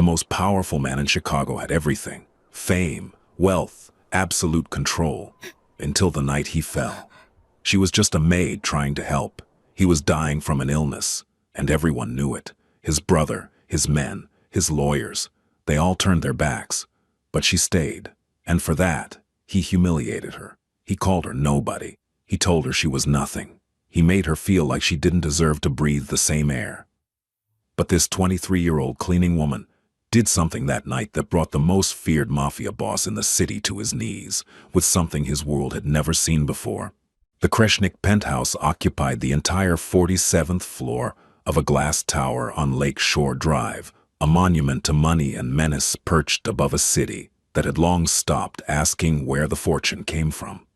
The most powerful man in Chicago had everything: fame, wealth, absolute control, until the night he fell. She was just a maid trying to help. He was dying from an illness, and everyone knew it. His brother, his men, his lawyers, they all turned their backs. But she stayed, and for that, he humiliated her. He called her nobody. He told her she was nothing. He made her feel like she didn't deserve to breathe the same air. But this 23-year-old cleaning woman did something that night that brought the most feared mafia boss in the city to his knees, with something his world had never seen before. The Kreshnik penthouse occupied the entire 47th floor of a glass tower on Lake Shore Drive, a monument to money and menace perched above a city that had long stopped asking where the fortune came from.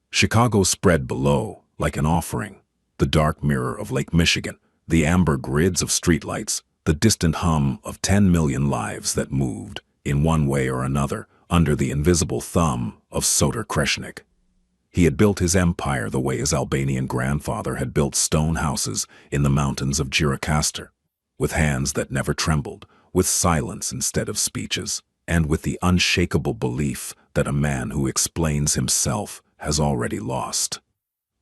Chicago spread below like an offering, the dark mirror of Lake Michigan, the amber grids of streetlights, the distant hum of 10 million lives that moved, in one way or another, under the invisible thumb of Sodor Kreshnik. He had built his empire the way his Albanian grandfather had built stone houses in the mountains of Gjirokastër, with hands that never trembled, with silence instead of speeches, and with the unshakable belief that a man who explains himself has already lost.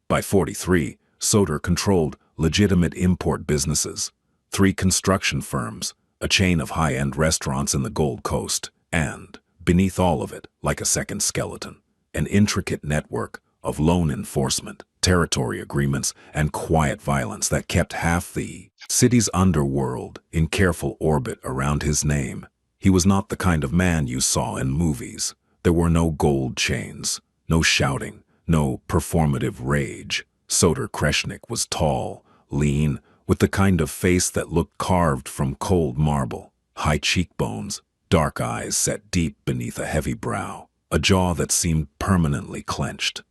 By 43, Sodor controlled legitimate import businesses, 3 construction firms, a chain of high-end restaurants in the Gold Coast, and, beneath all of it, like a second skeleton, an intricate network of loan enforcement, territory agreements, and quiet violence that kept half the city's underworld in careful orbit around his name. He was not the kind of man you saw in movies. There were no gold chains, no shouting, no performative rage. Sodor Kreshnik was tall, lean, with the kind of face that looked carved from cold marble, high cheekbones, dark eyes set deep beneath a heavy brow, a jaw that seemed permanently clenched.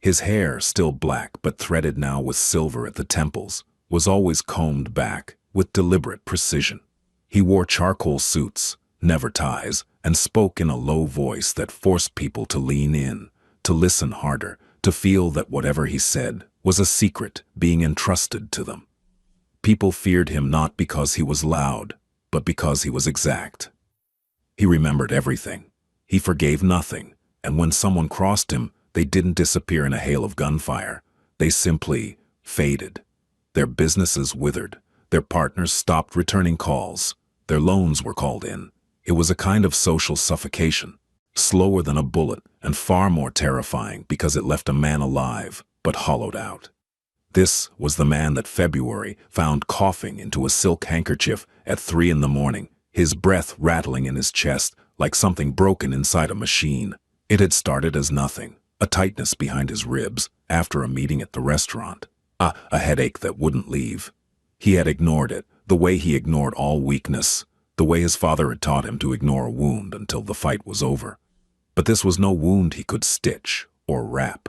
His hair, still black but threaded now with silver at the temples, was always combed back with deliberate precision. He wore charcoal suits, never ties, and spoke in a low voice that forced people to lean in, to listen harder, to feel that whatever he said was a secret being entrusted to them. People feared him not because he was loud, but because he was exact. He remembered everything. He forgave nothing, and when someone crossed him, they didn't disappear in a hail of gunfire. They simply faded. Their businesses withered. Their partners stopped returning calls. Their loans were called in. It was a kind of social suffocation, slower than a bullet and far more terrifying because it left a man alive but hollowed out. This was the man that February found coughing into a silk handkerchief at 3 in the morning, his breath rattling in his chest like something broken inside a machine. It had started as nothing, a tightness behind his ribs after a meeting at the restaurant, a headache that wouldn't leave. He had ignored it, the way he ignored all weakness, the way his father had taught him to ignore a wound until the fight was over. But this was no wound he could stitch or wrap.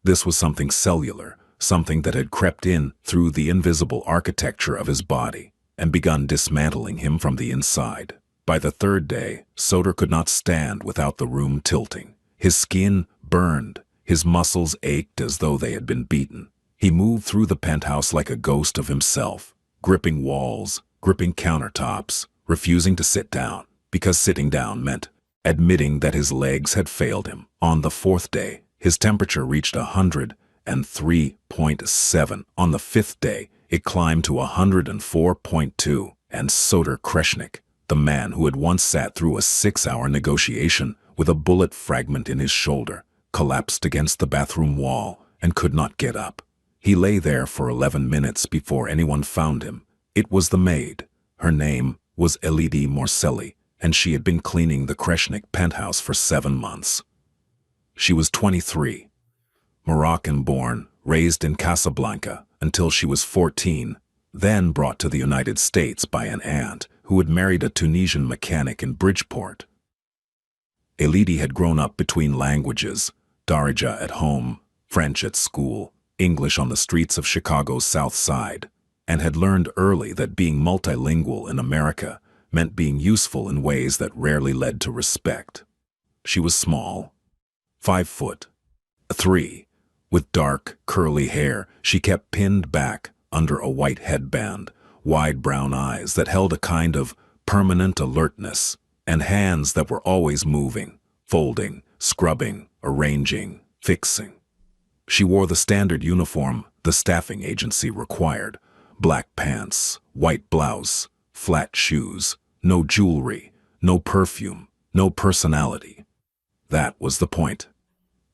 This was something cellular, something that had crept in through the invisible architecture of his body and begun dismantling him from the inside. By the 3rd day, Sodor could not stand without the room tilting. His skin burned, his muscles ached as though they had been beaten. He moved through the penthouse like a ghost of himself, gripping walls, gripping countertops, refusing to sit down, because sitting down meant admitting that his legs had failed him. On the 4th day, his temperature reached 103.7. On the 5th day, it climbed to 104.2, and Sodor Kreshnik, the man who had once sat through a 6-hour negotiation with a bullet fragment in his shoulder, collapsed against the bathroom wall and could not get up. He lay there for 11 minutes before anyone found him. It was the maid. Her name was Elidi Morselli, and she had been cleaning the Kreshnik penthouse for 7 months. She was 23, Moroccan-born, raised in Casablanca until she was 14, then brought to the United States by an aunt who had married a Tunisian mechanic in Bridgeport. Elidi had grown up between languages, Darija at home, French at school, English on the streets of Chicago's South Side, and had learned early that being multilingual in America meant being useful in ways that rarely led to respect. She was small, 5'3", with dark, curly hair she kept pinned back under a white headband, wide brown eyes that held a kind of permanent alertness, and hands that were always moving, folding, scrubbing, arranging, fixing. She wore the standard uniform the staffing agency required: black pants, white blouse, flat shoes, no jewelry, no perfume, no personality. That was the point.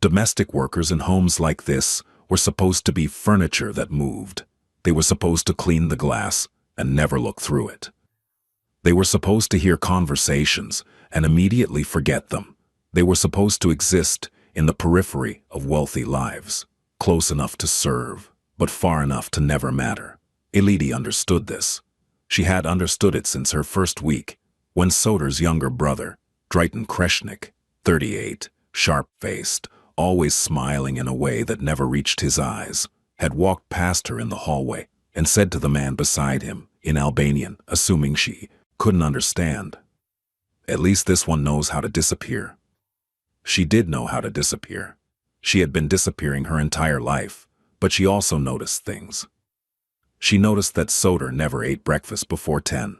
Domestic workers in homes like this were supposed to be furniture that moved. They were supposed to clean the glass and never look through it. They were supposed to hear conversations and immediately forget them. They were supposed to exist in the periphery of wealthy lives, close enough to serve, but far enough to never matter. Elodie understood this. She had understood it since her first week, when Soder's younger brother, Drayton Kreshnik, 38, sharp-faced, always smiling in a way that never reached his eyes, had walked past her in the hallway and said to the man beside him, in Albanian, assuming she couldn't understand, "At least this one knows how to disappear." She did know how to disappear. She had been disappearing her entire life, but she also noticed things. She noticed that Soder never ate breakfast before 10.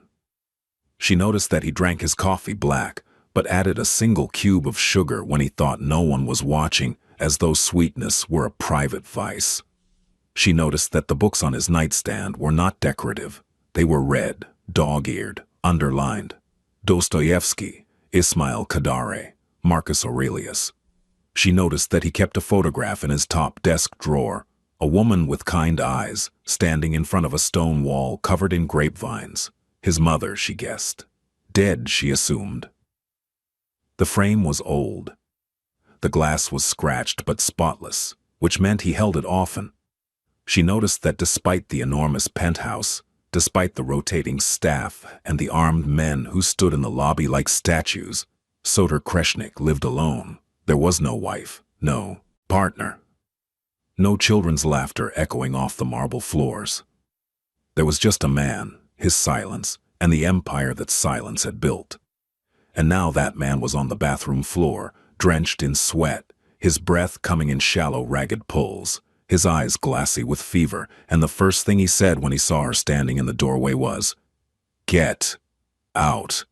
She noticed that he drank his coffee black, but added a single cube of sugar when he thought no one was watching, as though sweetness were a private vice. She noticed that the books on his nightstand were not decorative. They were red, dog-eared, underlined. Dostoevsky, Ismail Kadare, Marcus Aurelius. She noticed that he kept a photograph in his top desk drawer, a woman with kind eyes, standing in front of a stone wall covered in grapevines. His mother, she guessed. Dead, she assumed. The frame was old. The glass was scratched but spotless, which meant he held it often. She noticed that despite the enormous penthouse, despite the rotating staff and the armed men who stood in the lobby like statues, Soder Kreshnik lived alone. There was no wife, no partner. No children's laughter echoing off the marble floors. There was just a man, his silence, and the empire that silence had built. And now that man was on the bathroom floor, drenched in sweat, his breath coming in shallow, ragged pulls, his eyes glassy with fever, and the first thing he said when he saw her standing in the doorway was, "Get out."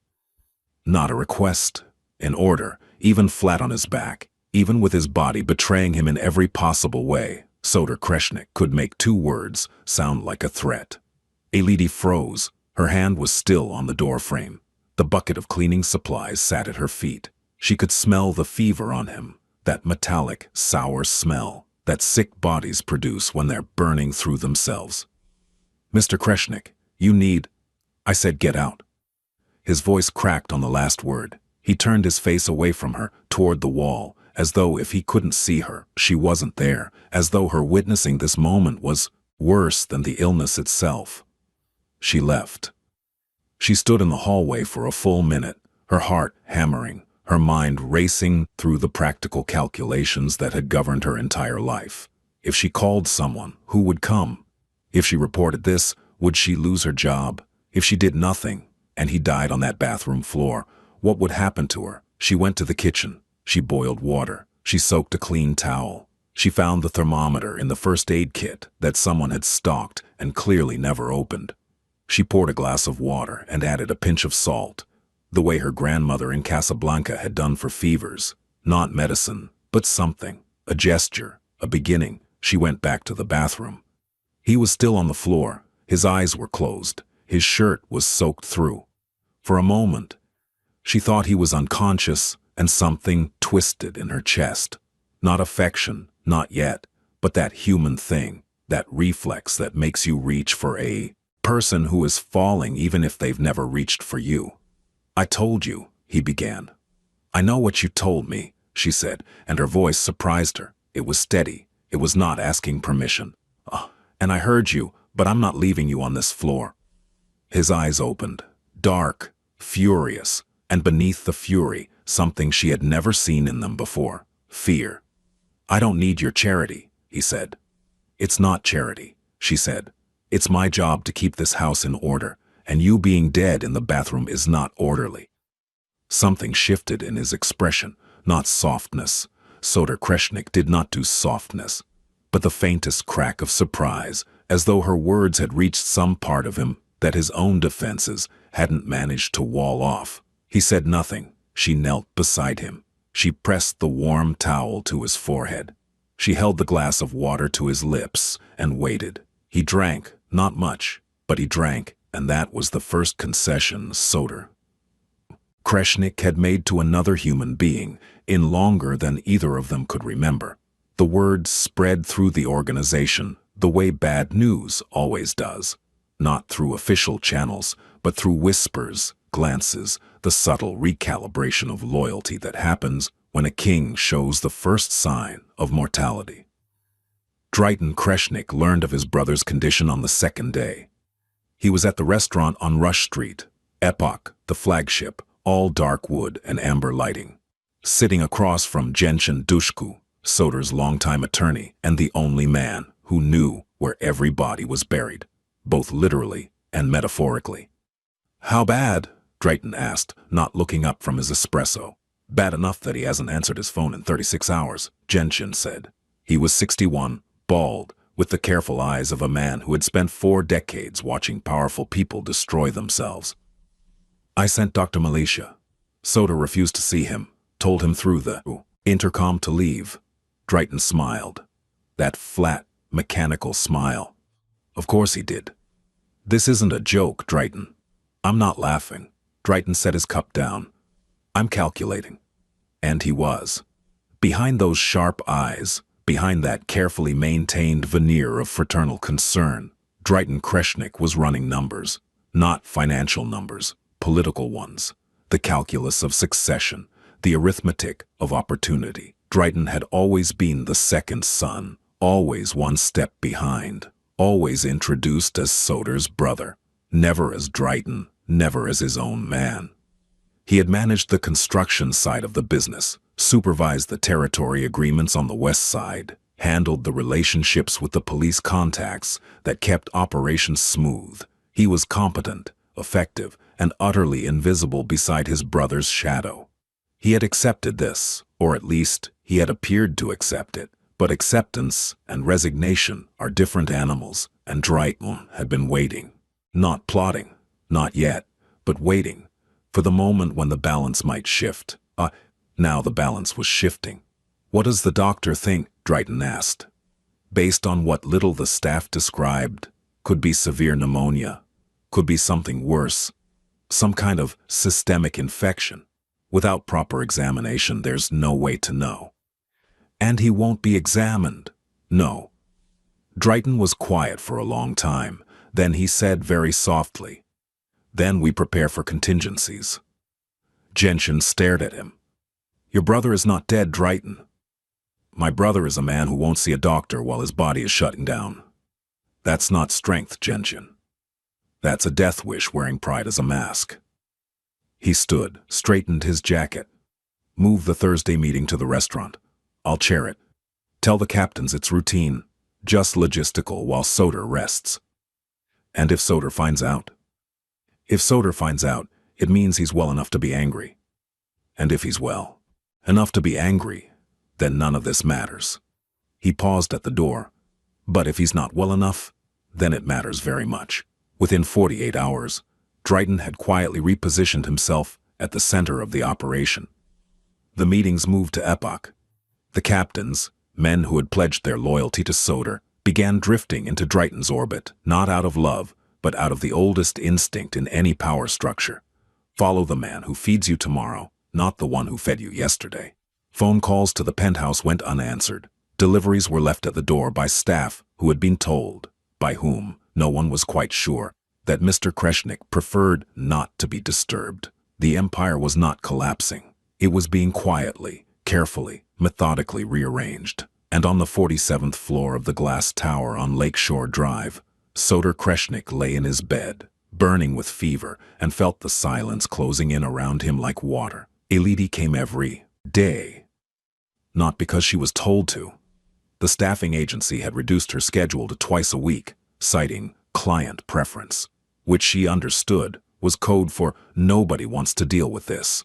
Not a request, an order, even flat on his back, even with his body betraying him in every possible way. Soder Kreshnik could make two words sound like a threat. Elodie froze. Her hand was still on the doorframe. The bucket of cleaning supplies sat at her feet. She could smell the fever on him, that metallic, sour smell that sick bodies produce when they're burning through themselves. "Mr. Kreshnik, you need—" I said, "Get out." His voice cracked on the last word. He turned his face away from her, toward the wall, as though if he couldn't see her, she wasn't there, as though her witnessing this moment was worse than the illness itself. She left. She stood in the hallway for a full minute, her heart hammering, her mind racing through the practical calculations that had governed her entire life. If she called someone, who would come? If she reported this, would she lose her job? If she did nothing, and he died on that bathroom floor, what would happen to her? She went to the kitchen. She boiled water. She soaked a clean towel. She found the thermometer in the first aid kit that someone had stocked and clearly never opened. She poured a glass of water and added a pinch of salt, the way her grandmother in Casablanca had done for fevers. Not medicine, but something, a gesture, a beginning. She went back to the bathroom. He was still on the floor. His eyes were closed. His shirt was soaked through. For a moment, she thought he was unconscious, and something twisted in her chest. Not affection, not yet, but that human thing, that reflex that makes you reach for a person who is falling even if they've never reached for you. "I told you," he began. "I know what you told me," she said, and her voice surprised her. It was steady. It was not asking permission. "And I heard you, but I'm not leaving you on this floor." His eyes opened, dark, furious, and beneath the fury, something she had never seen in them before: fear. "I don't need your charity," he said. "It's not charity," she said. "It's my job to keep this house in order, and you being dead in the bathroom is not orderly." Something shifted in his expression, not softness. Soder Kreshnik did not do softness, but the faintest crack of surprise, as though her words had reached some part of him that his own defenses hadn't managed to wall off. He said nothing. She knelt beside him. She pressed the warm towel to his forehead. She held the glass of water to his lips and waited. He drank, not much, but he drank, and that was the first concession Soder Kreshnik had made to another human being in longer than either of them could remember. The word spread through the organization the way bad news always does, not through official channels, but through whispers, glances, the subtle recalibration of loyalty that happens when a king shows the first sign of mortality. Drayton Kreshnik learned of his brother's condition on the second day. He was at the restaurant on Rush Street, Epoch, the flagship, all dark wood and amber lighting. Sitting across from Genshin Dushku, Soder's longtime attorney and the only man who knew where every body was buried, both literally and metaphorically. "How bad?" Drayton asked, not looking up from his espresso. "Bad enough that he hasn't answered his phone in 36 hours, Genshin said. He was 61, bald, with the careful eyes of a man who had spent 4 decades watching powerful people destroy themselves. "I sent Dr. Militia. Soder refused to see him, told him through the intercom to leave." Drayton smiled. That flat, mechanical smile. "Of course he did. This isn't a joke, Drayton." "I'm not laughing." Drayton set his cup down. "I'm calculating." And he was. Behind those sharp eyes, behind that carefully maintained veneer of fraternal concern, Drayton Kreshnik was running numbers. Not financial numbers, political ones. The calculus of succession, the arithmetic of opportunity. Drayton had always been the second son, always one step behind, always introduced as Soder's brother, never as Drayton, never as his own man. He had managed the construction side of the business, supervised the territory agreements on the west side, handled the relationships with the police contacts that kept operations smooth. He was competent, effective, and utterly invisible beside his brother's shadow. He had accepted this, or at least he had appeared to accept it, but acceptance and resignation are different animals, and Drayton had been waiting. Not plotting, not yet, but waiting, for the moment when the balance might shift. Now the balance was shifting. "What does the doctor think?" Drayton asked. Based on what little the staff described, could be severe pneumonia, could be something worse, some kind of systemic infection. Without proper examination, there's no way to know. "And he won't be examined." "No." Drayton was quiet for a long time. Then he said very softly, "Then we prepare for contingencies." Genshin stared at him. "Your brother is not dead, Drayton." "My brother is a man who won't see a doctor while his body is shutting down." "That's not strength, Genshin. That's a death wish wearing pride as a mask." He stood, straightened his jacket. "Move the Thursday meeting to the restaurant. I'll chair it. Tell the captains it's routine, just logistical while Soder rests." "And if Soder finds out?" "If Soder finds out, it means he's well enough to be angry. And if he's well enough to be angry, then none of this matters." He paused at the door. "But if he's not well enough, then it matters very much." Within 48 hours, Drayton had quietly repositioned himself at the center of the operation. The meetings moved to Epoch. The captains, men who had pledged their loyalty to Soder, began drifting into Drayton's orbit, not out of love, but out of the oldest instinct in any power structure. Follow the man who feeds you tomorrow, not the one who fed you yesterday. Phone calls to the penthouse went unanswered. Deliveries were left at the door by staff who had been told, by whom no one was quite sure, that Mr. Kreshnik preferred not to be disturbed. The empire was not collapsing. It was being quietly, carefully, methodically rearranged. And on the 47th floor of the glass tower on Lakeshore Drive, Soder Kreshnik lay in his bed, burning with fever, and felt the silence closing in around him like water. Elidi came every day. Not because she was told to. The staffing agency had reduced her schedule to twice a week, citing client preference, which she understood was code for nobody wants to deal with this.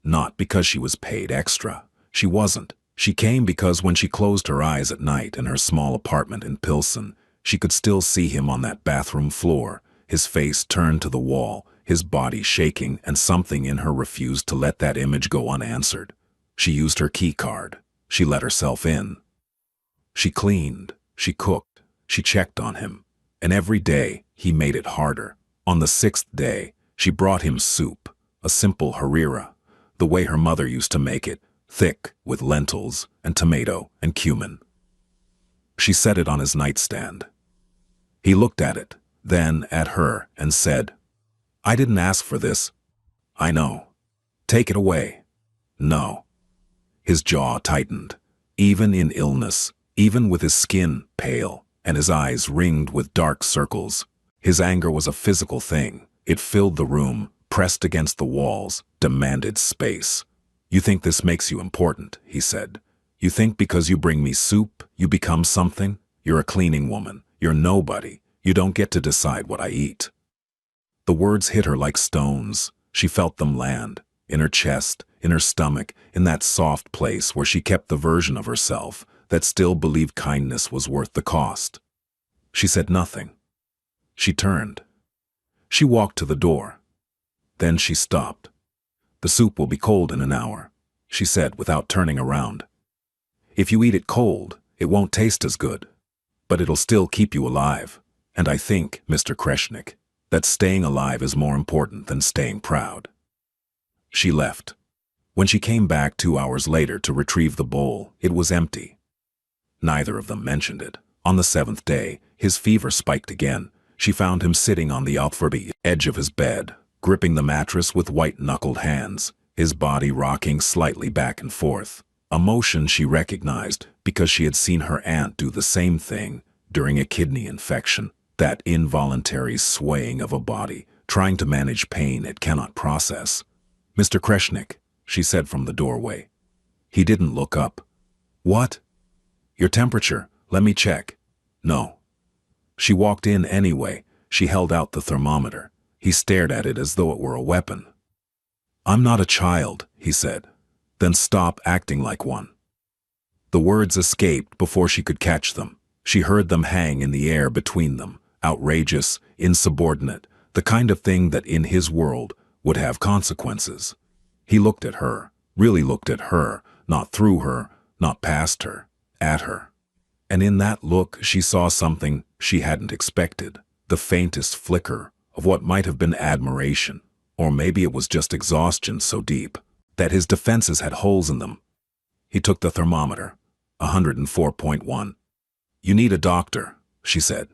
Not because she was paid extra. She wasn't. She came because when she closed her eyes at night in her small apartment in Pilsen, she could still see him on that bathroom floor, his face turned to the wall, his body shaking, and something in her refused to let that image go unanswered. She used her key card. She let herself in. She cleaned, she cooked, she checked on him. And every day, he made it harder. On the 6th day, she brought him soup, a simple harira, the way her mother used to make it, thick, with lentils and tomato and cumin. She set it on his nightstand. He looked at it, then at her, and said, "I didn't ask for this." "I know. Take it away." "No." His jaw tightened. Even in illness, even with his skin pale and his eyes ringed with dark circles, his anger was a physical thing. It filled the room, pressed against the walls, demanded space. "You think this makes you important," he said. "You think because you bring me soup, you become something? You're a cleaning woman. You're nobody. You don't get to decide what I eat." The words hit her like stones. She felt them land, in her chest, in her stomach, in that soft place where she kept the version of herself that still believed kindness was worth the cost. She said nothing. She turned. She walked to the door. Then she stopped. "The soup will be cold in an hour," she said without turning around. "If you eat it cold, it won't taste as good. But it'll still keep you alive. And I think, Mr. Kreshnik, that staying alive is more important than staying proud." She left. When she came back 2 hours later to retrieve the bowl, it was empty. Neither of them mentioned it. On the 7th day, his fever spiked again. She found him sitting on the edge of his bed, gripping the mattress with white-knuckled hands, his body rocking slightly back and forth. A motion she recognized because she had seen her aunt do the same thing during a kidney infection, that involuntary swaying of a body, trying to manage pain it cannot process. "Mr. Kreshnik," she said from the doorway. He didn't look up. "What?" "Your temperature. Let me check." "No." She walked in anyway. She held out the thermometer. He stared at it as though it were a weapon. "I'm not a child," he said. "Then stop acting like one." The words escaped before she could catch them. She heard them hang in the air between them, outrageous, insubordinate, the kind of thing that in his world would have consequences. He looked at her, really looked at her, not through her, not past her, at her. And in that look she saw something she hadn't expected, the faintest flicker of what might have been admiration, or maybe it was just exhaustion so deep that his defenses had holes in them. He took the thermometer, 104.1. "You need a doctor," she said.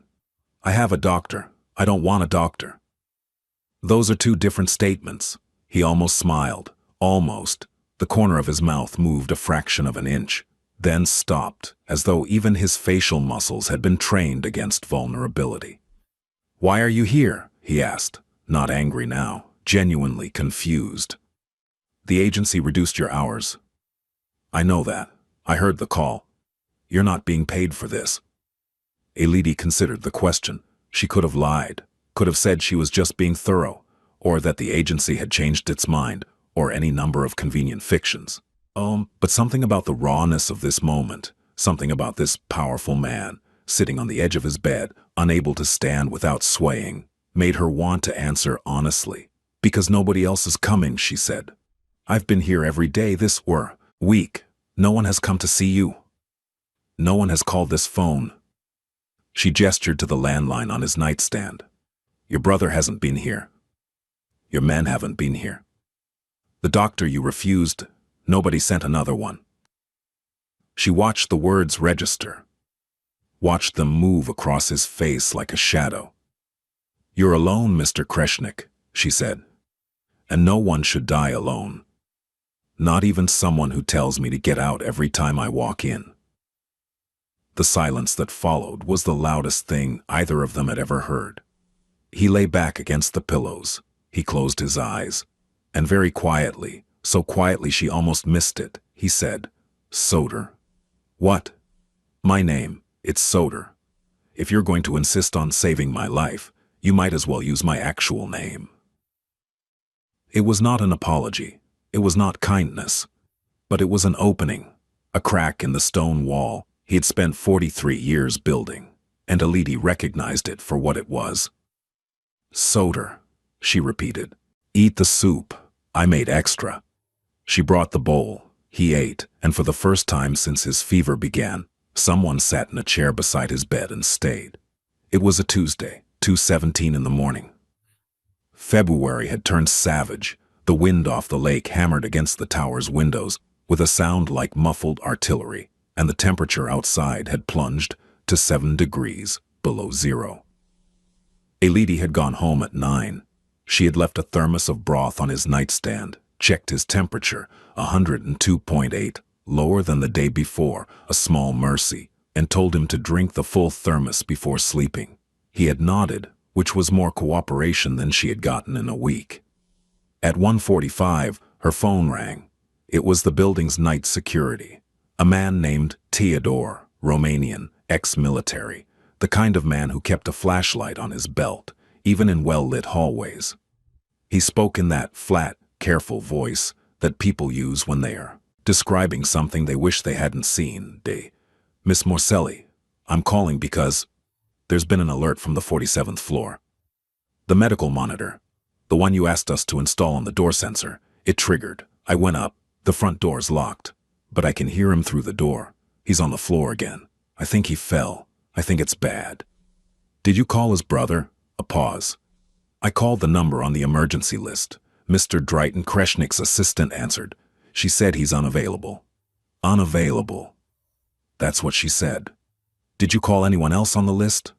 "I have a doctor. I don't want a doctor." Those are two different statements. He almost smiled, almost. The corner of his mouth moved a fraction of an inch, then stopped, as though even his facial muscles had been trained against vulnerability. "Why are you here?" he asked, not angry now, genuinely confused. "The agency reduced your hours." "I know that. I heard the call. You're not being paid for this." Elodie considered the question. She could have lied, could have said she was just being thorough, or that the agency had changed its mind, or any number of convenient fictions. But something about the rawness of this moment, something about this powerful man, sitting on the edge of his bed, unable to stand without swaying, made her want to answer honestly. "Because nobody else is coming," she said. "I've been here every day this week. No one has come to see you. No one has called this phone." She gestured to the landline on his nightstand. "Your brother hasn't been here. Your men haven't been here. The doctor you refused, nobody sent another one." She watched the words register, watched them move across his face like a shadow. "You're alone, Mr. Kreshnik," she said. "And no one should die alone. Not even someone who tells me to get out every time I walk in." The silence that followed was the loudest thing either of them had ever heard. He lay back against the pillows. He closed his eyes. And very quietly, so quietly she almost missed it, he said, "Soder." "What?" "My name. It's Soder. If you're going to insist on saving my life, you might as well use my actual name." It was not an apology. It was not kindness. But it was an opening, a crack in the stone wall he had spent 43 years building, and Elodie recognized it for what it was. Soder. she repeated. Eat the soup. I made extra. She brought the bowl. He ate, and for the first time since his fever began, someone sat in a chair beside his bed and stayed. It was a Tuesday, 2:17 in the morning. February had turned savage. The wind off the lake hammered against the tower's windows with a sound like muffled artillery, and the temperature outside had plunged to 7 degrees below zero. Elidi had gone home at 9. She had left a thermos of broth on his nightstand, checked his temperature, 102.8, lower than the day before, a small mercy, and told him to drink the full thermos before sleeping. He had nodded, which was more cooperation than she had gotten in a week. At 1:45, her phone rang. It was the building's night security, a man named Theodore, Romanian, ex-military, the kind of man who kept a flashlight on his belt, even in well-lit hallways. He spoke in that flat, careful voice that people use when they are describing something they wish they hadn't seen. Miss Morselli, I'm calling because there's been an alert from the 47th floor. The medical monitor, the one you asked us to install on the door sensor, it triggered. I went up. The front door's locked, but I can hear him through the door. He's on the floor again. I think he fell. I think it's bad. Did you call his brother? A pause. I called the number on the emergency list. Mr. Drayton Kreshnik's assistant answered. She said he's unavailable. Unavailable. That's what she said. Did you call anyone else on the list?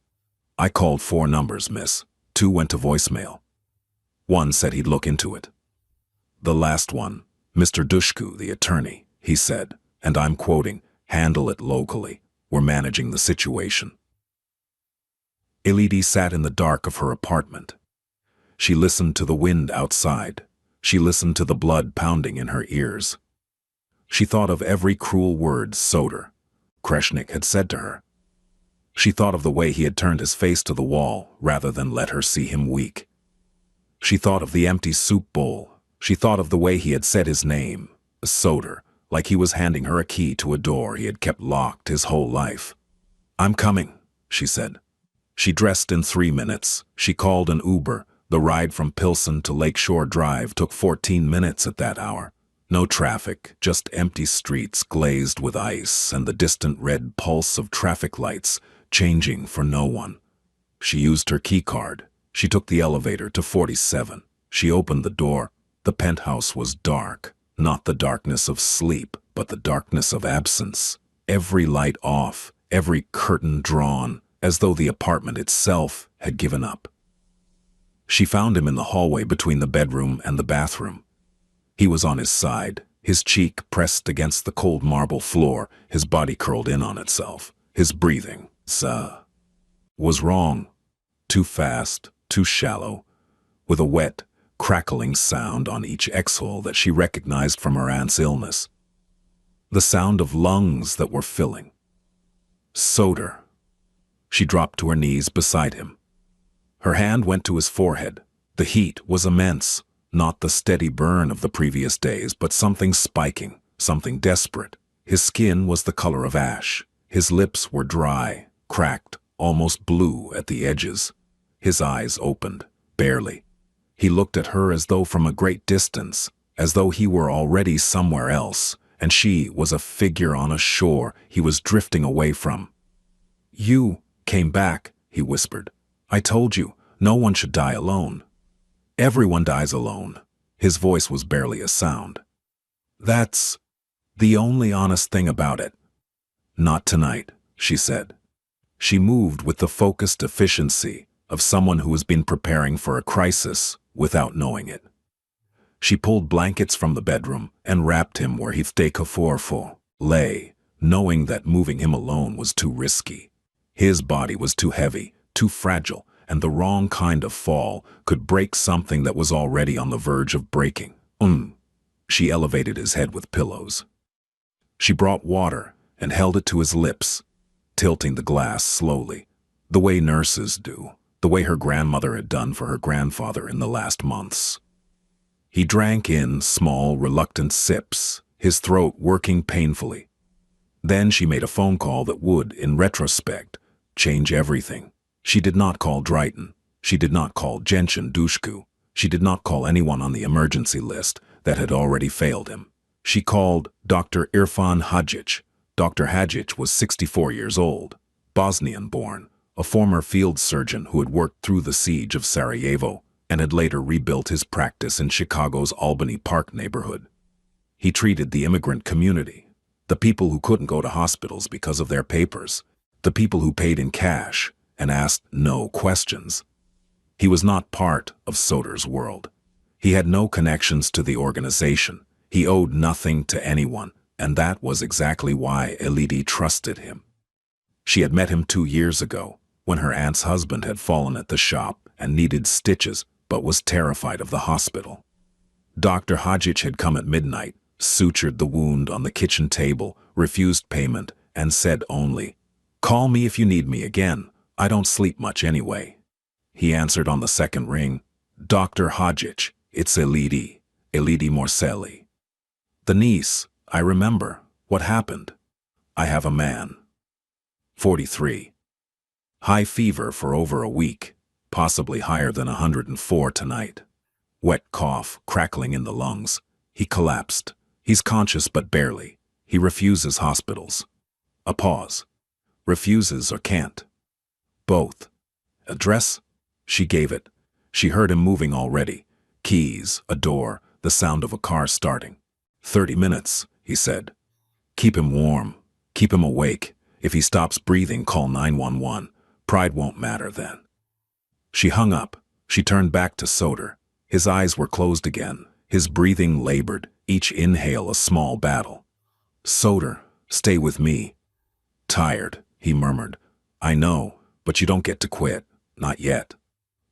I called 4 numbers, miss. 2 went to voicemail. 1 said he'd look into it. The last one, Mr. Dushku, the attorney, he said, and I'm quoting, handle it locally. We're managing the situation. Elidi sat in the dark of her apartment. She listened to the wind outside. She listened to the blood pounding in her ears. She thought of every cruel word Soder, Kreshnik, had said to her. She thought of the way he had turned his face to the wall rather than let her see him weak. She thought of the empty soup bowl. She thought of the way he had said his name, Soder, like he was handing her a key to a door he had kept locked his whole life. I'm coming, she said. She dressed in 3 minutes. She called an Uber. The ride from Pilsen to Lakeshore Drive took 14 minutes at that hour. No traffic, just empty streets glazed with ice and the distant red pulse of traffic lights changing for no one. She used her key card. She took the elevator to 47. She opened the door. The penthouse was dark, not the darkness of sleep, but the darkness of absence. Every light off, every curtain drawn, as though the apartment itself had given up. She found him in the hallway between the bedroom and the bathroom. He was on his side, his cheek pressed against the cold marble floor, his body curled in on itself. His breathing, was wrong. Too fast, too shallow, with a wet, crackling sound on each exhale that she recognized from her aunt's illness. The sound of lungs that were filling. Soder. She dropped to her knees beside him. Her hand went to his forehead. The heat was immense, not the steady burn of the previous days, but something spiking, something desperate. His skin was the color of ash. His lips were dry, cracked, almost blue at the edges. His eyes opened, barely. He looked at her as though from a great distance, as though he were already somewhere else, and she was a figure on a shore he was drifting away from. You came back, he whispered. I told you, no one should die alone. Everyone dies alone. His voice was barely a sound. That's the only honest thing about it. Not tonight, she said. She moved with the focused efficiency of someone who has been preparing for a crisis without knowing it. She pulled blankets from the bedroom and wrapped him where Hiftekoforfo lay, knowing that moving him alone was too risky. His body was too heavy, too fragile, and the wrong kind of fall could break something that was already on the verge of breaking. She elevated his head with pillows. She brought water and held it to his lips, tilting the glass slowly, the way nurses do, the way her grandmother had done for her grandfather in the last months. He drank in small, reluctant sips, his throat working painfully. Then she made a phone call that would, in retrospect, change everything. She did not call Drayton. She did not call Genshin Dushku. She did not call anyone on the emergency list that had already failed him. She called Dr. Irfan Hadjic. Dr. Hadjic was 64 years old, Bosnian-born, a former field surgeon who had worked through the siege of Sarajevo and had later rebuilt his practice in Chicago's Albany Park neighborhood. He treated the immigrant community, the people who couldn't go to hospitals because of their papers, the people who paid in cash and asked no questions. He was not part of Soder's world. He had no connections to the organization. He owed nothing to anyone, and that was exactly why Elidi trusted him. She had met him 2 years ago, when her aunt's husband had fallen at the shop and needed stitches, but was terrified of the hospital. Dr. Hadjic had come at midnight, sutured the wound on the kitchen table, refused payment, and said only, "Call me if you need me again. I don't sleep much anyway." He answered on the second ring, "Dr. Hadjic, it's Elidi Morselli." "The niece, I remember. What happened?" "I have a man. 43. High fever for over a week, possibly higher than 104 tonight. Wet cough, crackling in the lungs. He collapsed. He's conscious but barely. He refuses hospitals." A pause. "Refuses or can't?" "Both." "Address?" She gave it. She heard him moving already. Keys, a door, the sound of a car starting. 30 minutes, he said. "Keep him warm. Keep him awake. If he stops breathing, call 911. Pride won't matter then." She hung up. She turned back to Soder. His eyes were closed again. His breathing labored, each inhale a small battle. "Soder, stay with me." "Tired," he murmured. "I know, but you don't get to quit. Not yet."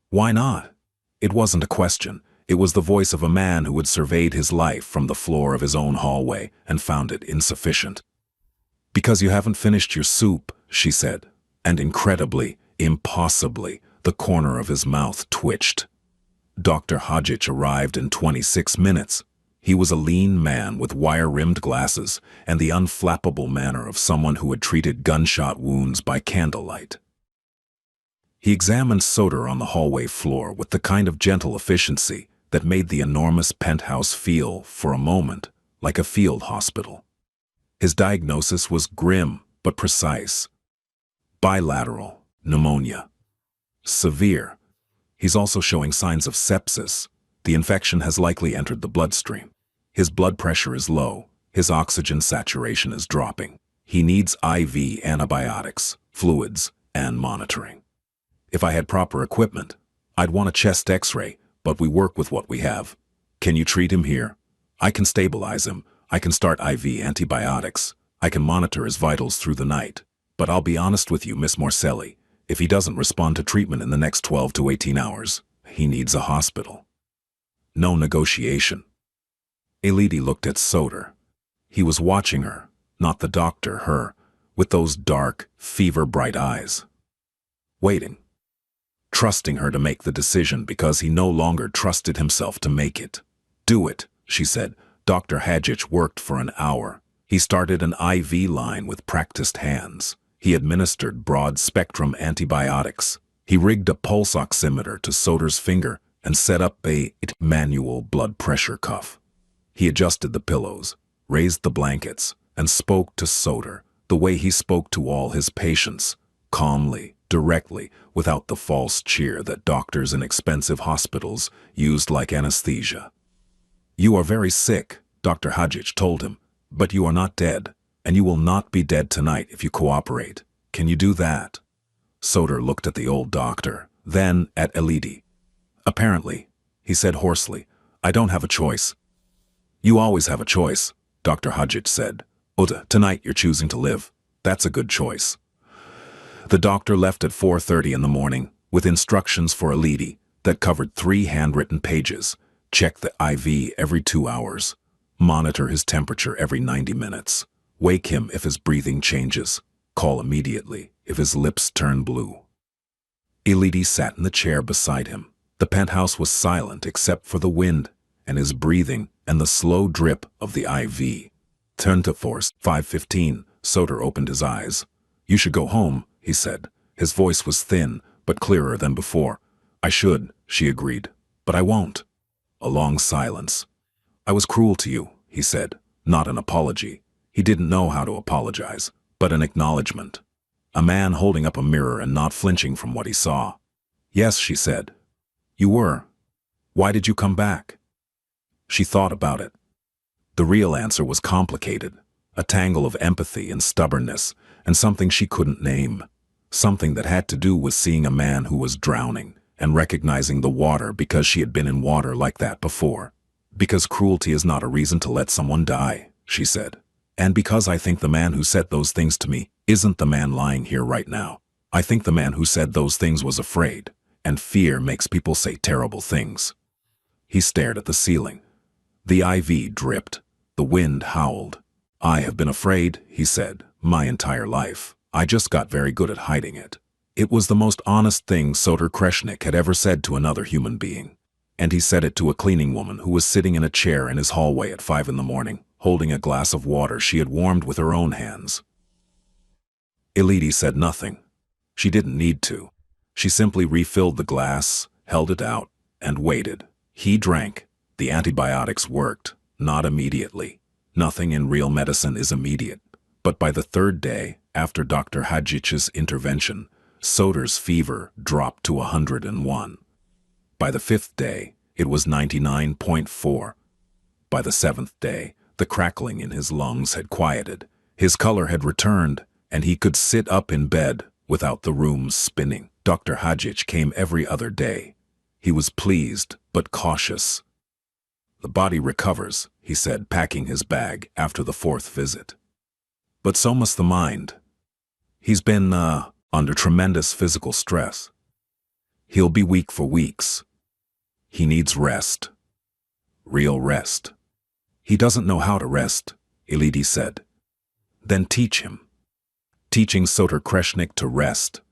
"Why not?" It wasn't a question. It was the voice of a man who had surveyed his life from the floor of his own hallway and found it insufficient. "Because you haven't finished your soup," she said, and incredibly, impossibly, the corner of his mouth twitched. Dr. Hadjic arrived in 26 minutes. He was a lean man with wire-rimmed glasses and the unflappable manner of someone who had treated gunshot wounds by candlelight. He examined Soder on the hallway floor with the kind of gentle efficiency that made the enormous penthouse feel, for a moment, like a field hospital. His diagnosis was grim but precise. Bilateral pneumonia. Severe. He's also showing signs of sepsis. The infection has likely entered the bloodstream. His blood pressure is low. His oxygen saturation is dropping. He needs IV antibiotics, fluids, and monitoring. If I had proper equipment, I'd want a chest x-ray, but we work with what we have. Can you treat him here? I can stabilize him. I can start IV antibiotics. I can monitor his vitals through the night. But I'll be honest with you, Miss Morselli. If he doesn't respond to treatment in the next 12 to 18 hours, he needs a hospital." No negotiation. Elidi looked at Soder. He was watching her, not the doctor, her, with those dark, fever-bright eyes. Waiting. Trusting her to make the decision because he no longer trusted himself to make it. "Do it," she said. Dr. Hadjic worked for an hour. He started an IV line with practiced hands. He administered broad-spectrum antibiotics. He rigged a pulse oximeter to Soder's finger and set up a manual blood pressure cuff. He adjusted the pillows, raised the blankets, and spoke to Soder the way he spoke to all his patients, calmly, directly, without the false cheer that doctors in expensive hospitals used like anesthesia. "You are very sick," Dr. Hadjic told him, "but you are not dead, and you will not be dead tonight if you cooperate. Can you do that?" Soder looked at the old doctor, then at Elidi. "Apparently," he said hoarsely, "I don't have a choice." "You always have a choice," Dr. Hadjic said. Tonight you're choosing to live. That's a good choice." The doctor left at 4:30 in the morning with instructions for Elidi that covered 3 handwritten pages. Check the IV every 2 hours. Monitor his temperature every 90 minutes. Wake him if his breathing changes. Call immediately if his lips turn blue. Elidi sat in the chair beside him. The penthouse was silent except for the wind and his breathing and the slow drip of the IV. Turn to force. 5:15. Soder opened his eyes. "You should go home," he said. His voice was thin, but clearer than before. "I should," she agreed. But I won't. A long silence. I was cruel to you, he said, not an apology. He didn't know how to apologize, but an acknowledgement. A man holding up a mirror and not flinching from what he saw. Yes, she said. You were. Why did you come back? She thought about it. The real answer was complicated, a tangle of empathy and stubbornness, and something she couldn't name. Something that had to do with seeing a man who was drowning and recognizing the water because she had been in water like that before. Because cruelty is not a reason to let someone die, she said. And because I think the man who said those things to me isn't the man lying here right now. I think the man who said those things was afraid, and fear makes people say terrible things. He stared at the ceiling. The IV dripped. The wind howled. I have been afraid, he said, my entire life. I just got very good at hiding it. It was the most honest thing Soter Kreshnik had ever said to another human being. And he said it to a cleaning woman who was sitting in a chair in his hallway at 5 in the morning, holding a glass of water she had warmed with her own hands. Elodie said nothing. She didn't need to. She simply refilled the glass, held it out, and waited. He drank. The antibiotics worked, not immediately. Nothing in real medicine is immediate. But by the third day, after Dr. Hadjich's intervention, Soter's fever dropped to 101. By the 5th day, it was 99.4. By the 7th day, the crackling in his lungs had quieted. His color had returned, and he could sit up in bed without the room spinning. Dr. Hadjich came every other day. He was pleased, but cautious. The body recovers, he said, packing his bag after the 4th visit. But so must the mind. He's been, under tremendous physical stress. He'll be weak for weeks. He needs rest. Real rest. He doesn't know how to rest, Elodie said. Then teach him. Teaching Soter Kreshnik to rest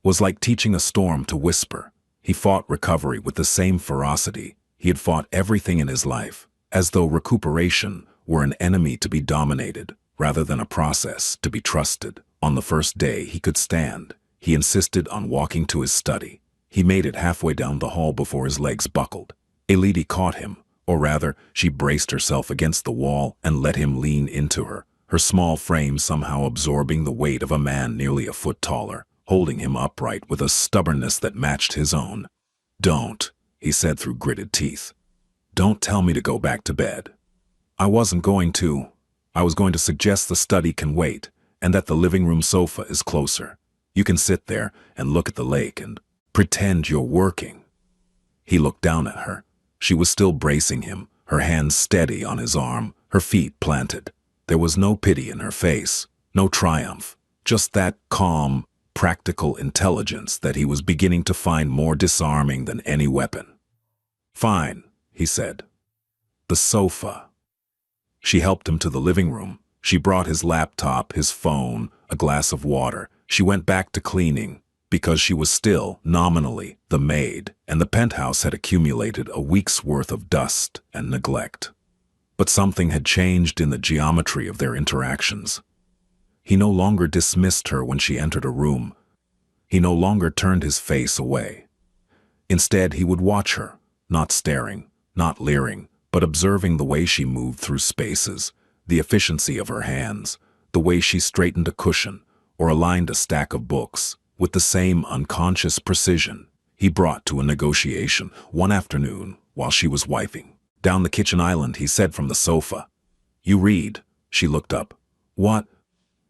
was like teaching a storm to whisper. He fought recovery with the same ferocity he had fought everything in his life, as though recuperation were an enemy to be dominated rather than a process to be trusted. On the first day he could stand. He insisted on walking to his study. He made it halfway down the hall before his legs buckled. Elodie caught him, or rather, she braced herself against the wall and let him lean into her, her small frame somehow absorbing the weight of a man nearly a foot taller, holding him upright with a stubbornness that matched his own. Don't, he said through gritted teeth. Don't tell me to go back to bed. I wasn't going to. I was going to suggest the study can wait, and that the living room sofa is closer. You can sit there and look at the lake and pretend you're working. He looked down at her. She was still bracing him, her hands steady on his arm, her feet planted. There was no pity in her face, no triumph, just that calm, practical intelligence that he was beginning to find more disarming than any weapon. Fine, he said. The sofa. She helped him to the living room. She brought his laptop, his phone, a glass of water. She went back to cleaning, because she was still, nominally, the maid, and the penthouse had accumulated a week's worth of dust and neglect. But something had changed in the geometry of their interactions. He no longer dismissed her when she entered a room. He no longer turned his face away. Instead, he would watch her, not staring, not leering, but observing the way she moved through spaces, the efficiency of her hands, the way she straightened a cushion or aligned a stack of books, with the same unconscious precision he brought to a negotiation one afternoon while she was wiping. Down the kitchen island, he said from the sofa. You read. She looked up. What?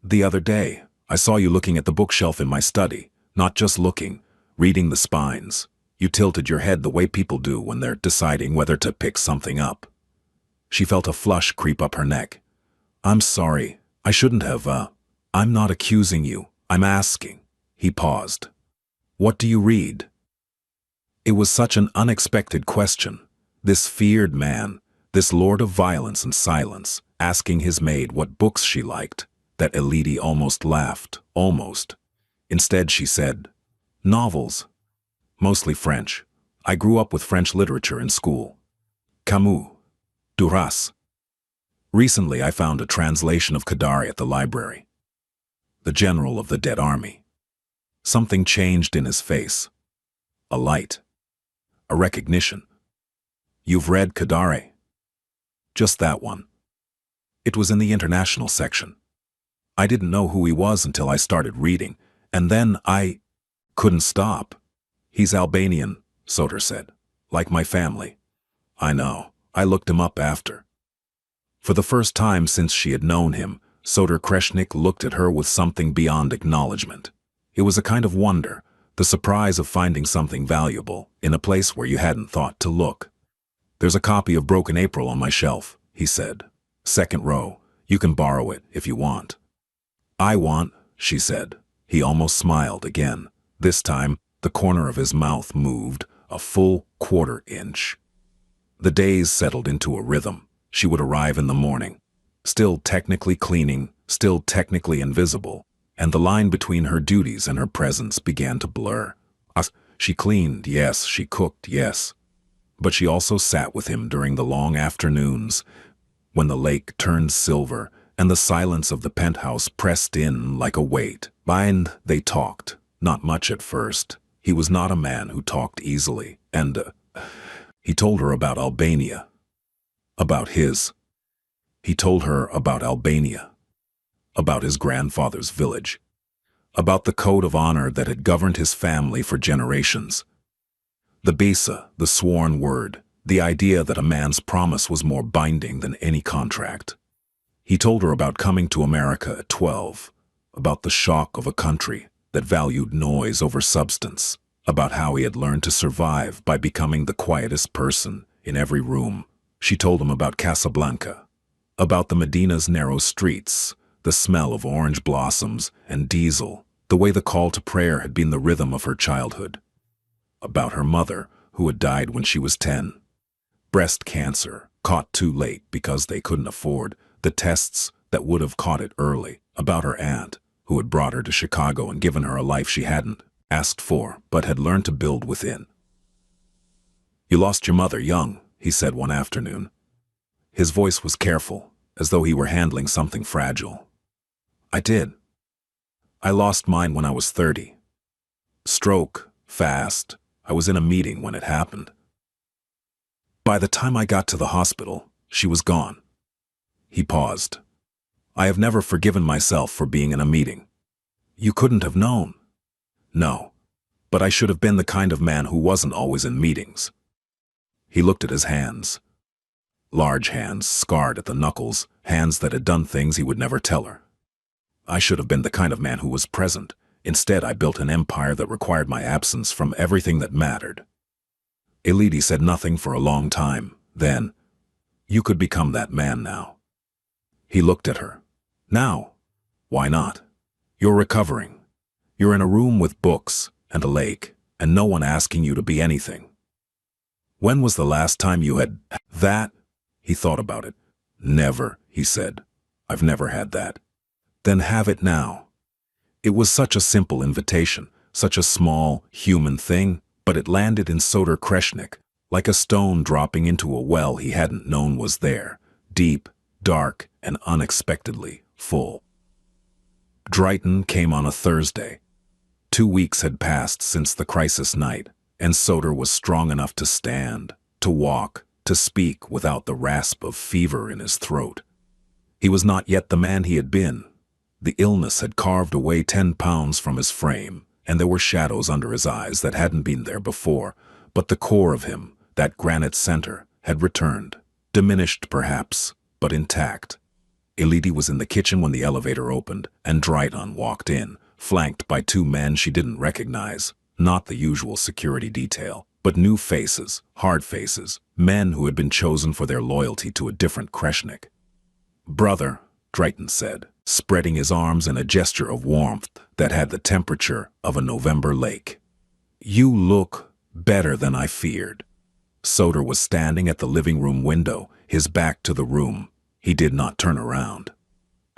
The other day, I saw you looking at the bookshelf in my study, not just looking, reading the spines. You tilted your head the way people do when they're deciding whether to pick something up. She felt a flush creep up her neck. I'm sorry. I shouldn't have, I'm not accusing you. I'm asking. He paused. What do you read? It was such an unexpected question. This feared man, this lord of violence and silence, asking his maid what books she liked, that Elodie almost laughed, almost. Instead, she said, novels. Mostly French. I grew up with French literature in school. Camus. Duras. Recently, I found a translation of Kadari at the library. The general of the dead army. Something changed in his face. A light. A recognition. You've read Kadare? Just that one. It was in the international section. I didn't know who he was until I started reading, and then I couldn't stop. He's Albanian, Soter said. Like my family. I know. I looked him up after. For the first time since she had known him, Soter Kreshnik looked at her with something beyond acknowledgement. It was a kind of wonder, the surprise of finding something valuable in a place where you hadn't thought to look. There's a copy of Broken April on my shelf, he said. Second row. You can borrow it if you want. I want, she said. He almost smiled again. This time, the corner of his mouth moved a full quarter-inch. The days settled into a rhythm. She would arrive in the morning, still technically cleaning, still technically invisible, and the line between her duties and her presence began to blur. She cleaned, yes, she cooked, yes. But she also sat with him during the long afternoons, when the lake turned silver and the silence of the penthouse pressed in like a weight. And they talked, not much at first. He was not a man who talked easily, and he told her about Albania. He told her about Albania, about his grandfather's village, about the code of honor that had governed his family for generations. The Bisa, the sworn word, the idea that a man's promise was more binding than any contract. He told her about coming to America at 12, about the shock of a country that valued noise over substance, about how he had learned to survive by becoming the quietest person in every room. She told him about Casablanca, about the Medina's narrow streets, the smell of orange blossoms and diesel, the way the call to prayer had been the rhythm of her childhood, about her mother, who had died when she was 10. Breast cancer, caught too late because they couldn't afford the tests that would have caught it early, about her aunt, who had brought her to Chicago and given her a life she hadn't asked for, but had learned to build within. You lost your mother young, he said one afternoon. His voice was careful, as though he were handling something fragile. I did. I lost mine when I was 30. Stroke, fast. I was in a meeting when it happened. By the time I got to the hospital, she was gone. He paused. I have never forgiven myself for being in a meeting. You couldn't have known. No, but I should have been the kind of man who wasn't always in meetings. He looked at his hands. Large hands, scarred at the knuckles, hands that had done things he would never tell her. I should have been the kind of man who was present. Instead, I built an empire that required my absence from everything that mattered. Elidi said nothing for a long time. Then, you could become that man now. He looked at her. Now? Why not? You're recovering. You're in a room with books and a lake, and no one asking you to be anything. When was the last time you had that? He thought about it. Never, he said. I've never had that. Then have it now. It was such a simple invitation, such a small, human thing, but it landed in Soter Kreshnik, like a stone dropping into a well he hadn't known was there, deep, dark, and unexpectedly full. Drayton came on a Thursday. 2 weeks had passed since the crisis night, and Soter was strong enough to stand, to walk, to speak without the rasp of fever in his throat. He was not yet the man he had been. The illness had carved away 10 pounds from his frame, and there were shadows under his eyes that hadn't been there before, but the core of him, that granite center, had returned, diminished perhaps, but intact. Elidi was in the kitchen when the elevator opened, and Drayton walked in, flanked by 2 men she didn't recognize, not the usual security detail, but new faces, hard faces, men who had been chosen for their loyalty to a different Kreshnik. Brother, Drayton said, spreading his arms in a gesture of warmth that had the temperature of a November lake. You look better than I feared. Soter was standing at the living room window, his back to the room. He did not turn around.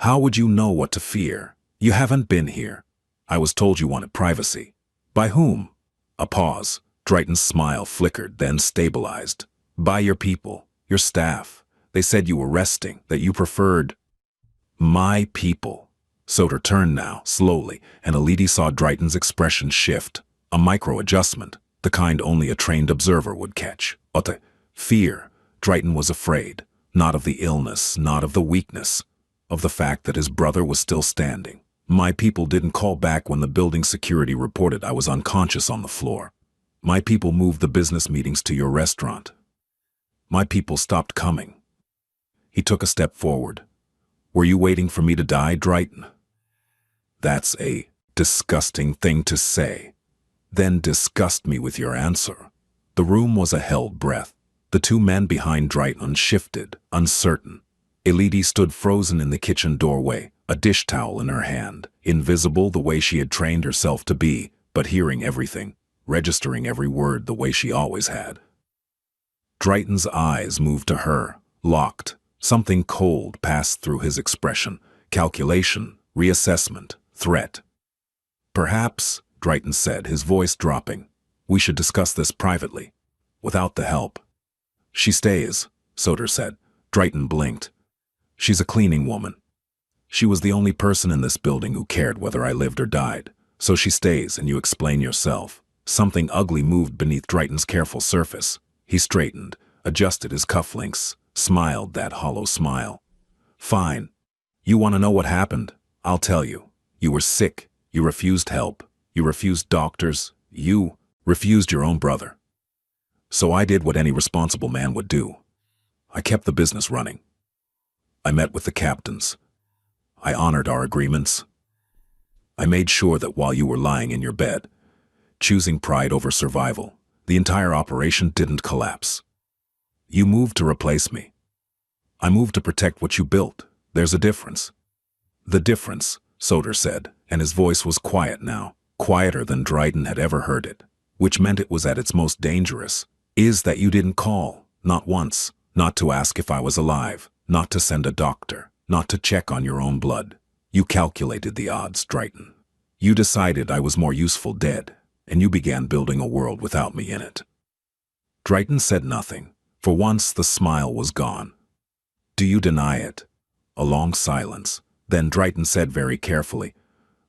How would you know what to fear? You haven't been here. I was told you wanted privacy. By whom? A pause. Drayton's smile flickered, then stabilized. By your people, your staff. They said you were resting, that you preferred... My people. Soter turned now, slowly, and Elidi saw Drayton's expression shift. A micro-adjustment, the kind only a trained observer would catch. Ote, Fear. Drayton was afraid, not of the illness, not of the weakness, of the fact that his brother was still standing. My people didn't call back when the building security reported I was unconscious on the floor. My people moved the business meetings to your restaurant. My people stopped coming. He took a step forward. Were you waiting for me to die, Drayton? That's a disgusting thing to say. Then disgust me with your answer. The room was a held breath. The two men behind Drayton shifted, uncertain. Elodie stood frozen in the kitchen doorway, a dish towel in her hand, invisible the way she had trained herself to be, but hearing everything, registering every word the way she always had. Drayton's eyes moved to her, locked. Something cold passed through his expression. Calculation, reassessment, threat. Perhaps, Drayton said, his voice dropping, we should discuss this privately, without the help. She stays, Soder said. Drayton blinked. She's a cleaning woman. She was the only person in this building who cared whether I lived or died. So she stays and you explain yourself. Something ugly moved beneath Drayton's careful surface. He straightened, adjusted his cufflinks, smiled that hollow smile. Fine. You want to know what happened? I'll tell you. You were sick. You refused help. You refused doctors. You refused your own brother. So I did what any responsible man would do. I kept the business running. I met with the captains. I honored our agreements. I made sure that while you were lying in your bed, choosing pride over survival, the entire operation didn't collapse. You moved to replace me. I moved to protect what you built. There's a difference. The difference, Soder said, and his voice was quiet now, quieter than Drayton had ever heard it, which meant it was at its most dangerous, is that you didn't call, not once, not to ask if I was alive, not to send a doctor, not to check on your own blood. You calculated the odds, Drayton. You decided I was more useful dead, and you began building a world without me in it. Drayton said nothing. For once, the smile was gone. Do you deny it? A long silence. Then Drayton said very carefully,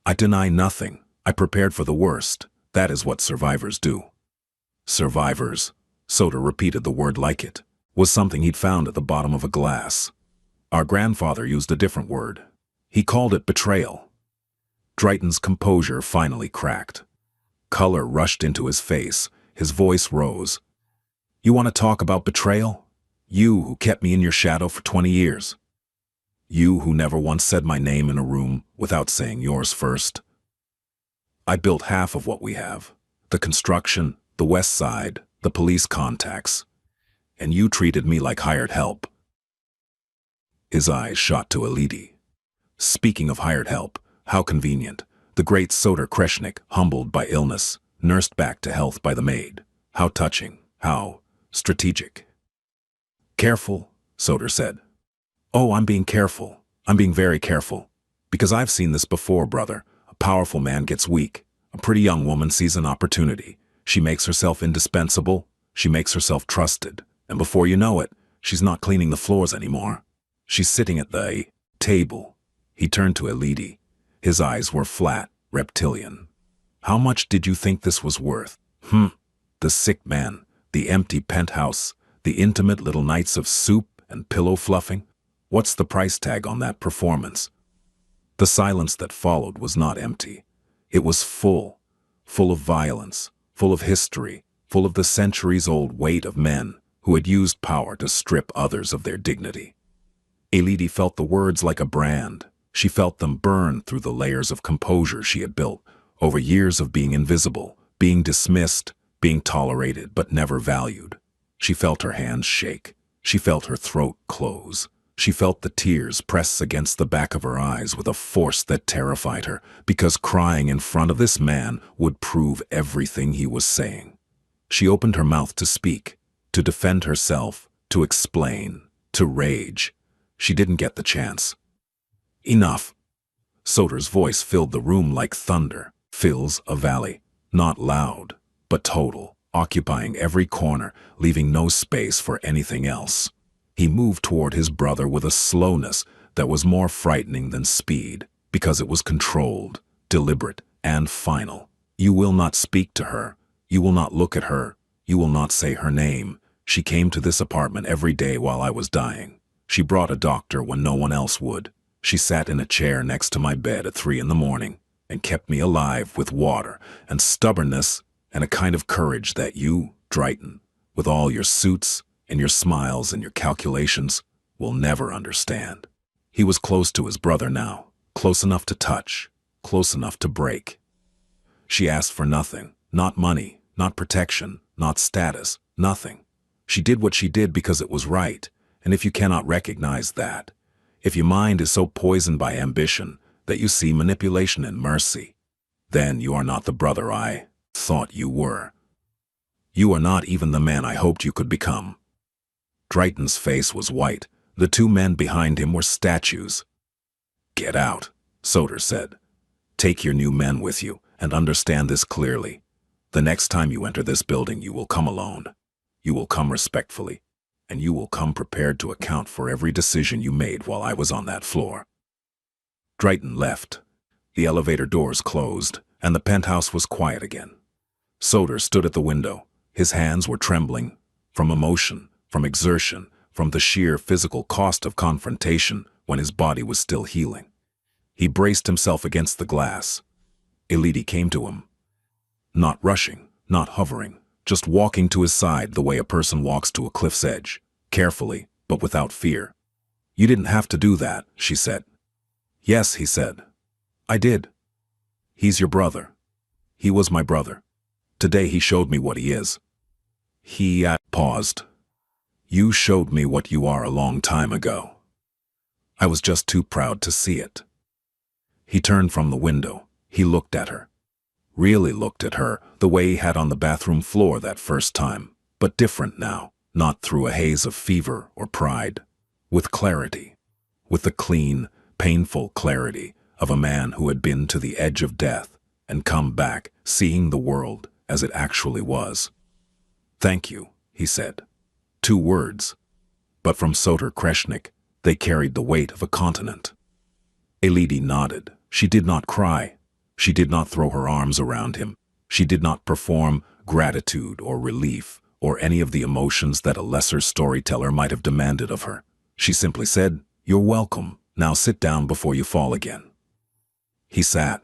I deny nothing. I prepared for the worst. That is what survivors do. Survivors, Soder repeated the word like it, was something he'd found at the bottom of a glass. Our grandfather used a different word. He called it betrayal. Drayton's composure finally cracked. Color rushed into his face. His voice rose. You want to talk about betrayal? You who kept me in your shadow for 20 years. You who never once said my name in a room without saying yours first. I built half of what we have. The construction, the West Side, the police contacts. And you treated me like hired help. His eyes shot to Elodie. Speaking of hired help, how convenient. The great Soder Kreshnik, humbled by illness, nursed back to health by the maid. How touching, how strategic. Careful, Soder said. Oh, I'm being careful. I'm being very careful. Because I've seen this before, brother. A powerful man gets weak. A pretty young woman sees an opportunity. She makes herself indispensable. She makes herself trusted. And before you know it, she's not cleaning the floors anymore. She's sitting at the table. He turned to Elodie. His eyes were flat, reptilian. How much did you think this was worth? The sick man, the empty penthouse, the intimate little nights of soup and pillow fluffing. What's the price tag on that performance? The silence that followed was not empty. It was full of violence, full of history, full of the centuries-old weight of men who had used power to strip others of their dignity. Elodie felt the words like a brand. She felt them burn through the layers of composure she had built over years of being invisible, being dismissed, being tolerated but never valued. She felt her hands shake. She felt her throat close. She felt the tears press against the back of her eyes with a force that terrified her, because crying in front of this man would prove everything he was saying. She opened her mouth to speak, to defend herself, to explain, to rage. She didn't get the chance. Enough. Soder's voice filled the room like thunder, fills a valley, not loud, but total, occupying every corner, leaving no space for anything else. He moved toward his brother with a slowness that was more frightening than speed, because it was controlled, deliberate, and final. You will not speak to her. You will not look at her. You will not say her name. She came to this apartment every day while I was dying. She brought a doctor when no one else would. She sat in a chair next to my bed at 3 in the morning and kept me alive with water and stubbornness and a kind of courage that you, Drayton, with all your suits and your smiles and your calculations, will never understand. He was close to his brother now, close enough to touch, close enough to break. She asked for nothing, not money, not protection, not status, nothing. She did what she did because it was right, and if you cannot recognize that, if your mind is so poisoned by ambition that you see manipulation and mercy, then you are not the brother I thought you were. You are not even the man I hoped you could become. Drayton's face was white. The two men behind him were statues. Get out, Soder said. Take your new men with you and understand this clearly. The next time you enter this building, you will come alone. You will come respectfully, and you will come prepared to account for every decision you made while I was on that floor. Drayton left. The elevator doors closed, and the penthouse was quiet again. Soder stood at the window. His hands were trembling, from emotion, from exertion, from the sheer physical cost of confrontation when his body was still healing. He braced himself against the glass. Elodie came to him. Not rushing, not hovering, just walking to his side the way a person walks to a cliff's edge, carefully, but without fear. You didn't have to do that, she said. Yes, he said. I did. He's your brother. He was my brother. Today he showed me what he is. He paused. You showed me what you are a long time ago. I was just too proud to see it. He turned from the window. He looked at her. Really looked at her the way he had on the bathroom floor that first time, but different now, not through a haze of fever or pride. With clarity. With the clean, painful clarity of a man who had been to the edge of death and come back seeing the world as it actually was. Thank you, he said. 2 words. But from Soder Kreshnik, they carried the weight of a continent. Elodie nodded. She did not cry. She did not throw her arms around him. She did not perform gratitude or relief or any of the emotions that a lesser storyteller might have demanded of her. She simply said, "You're welcome. Now sit down before you fall again." He sat.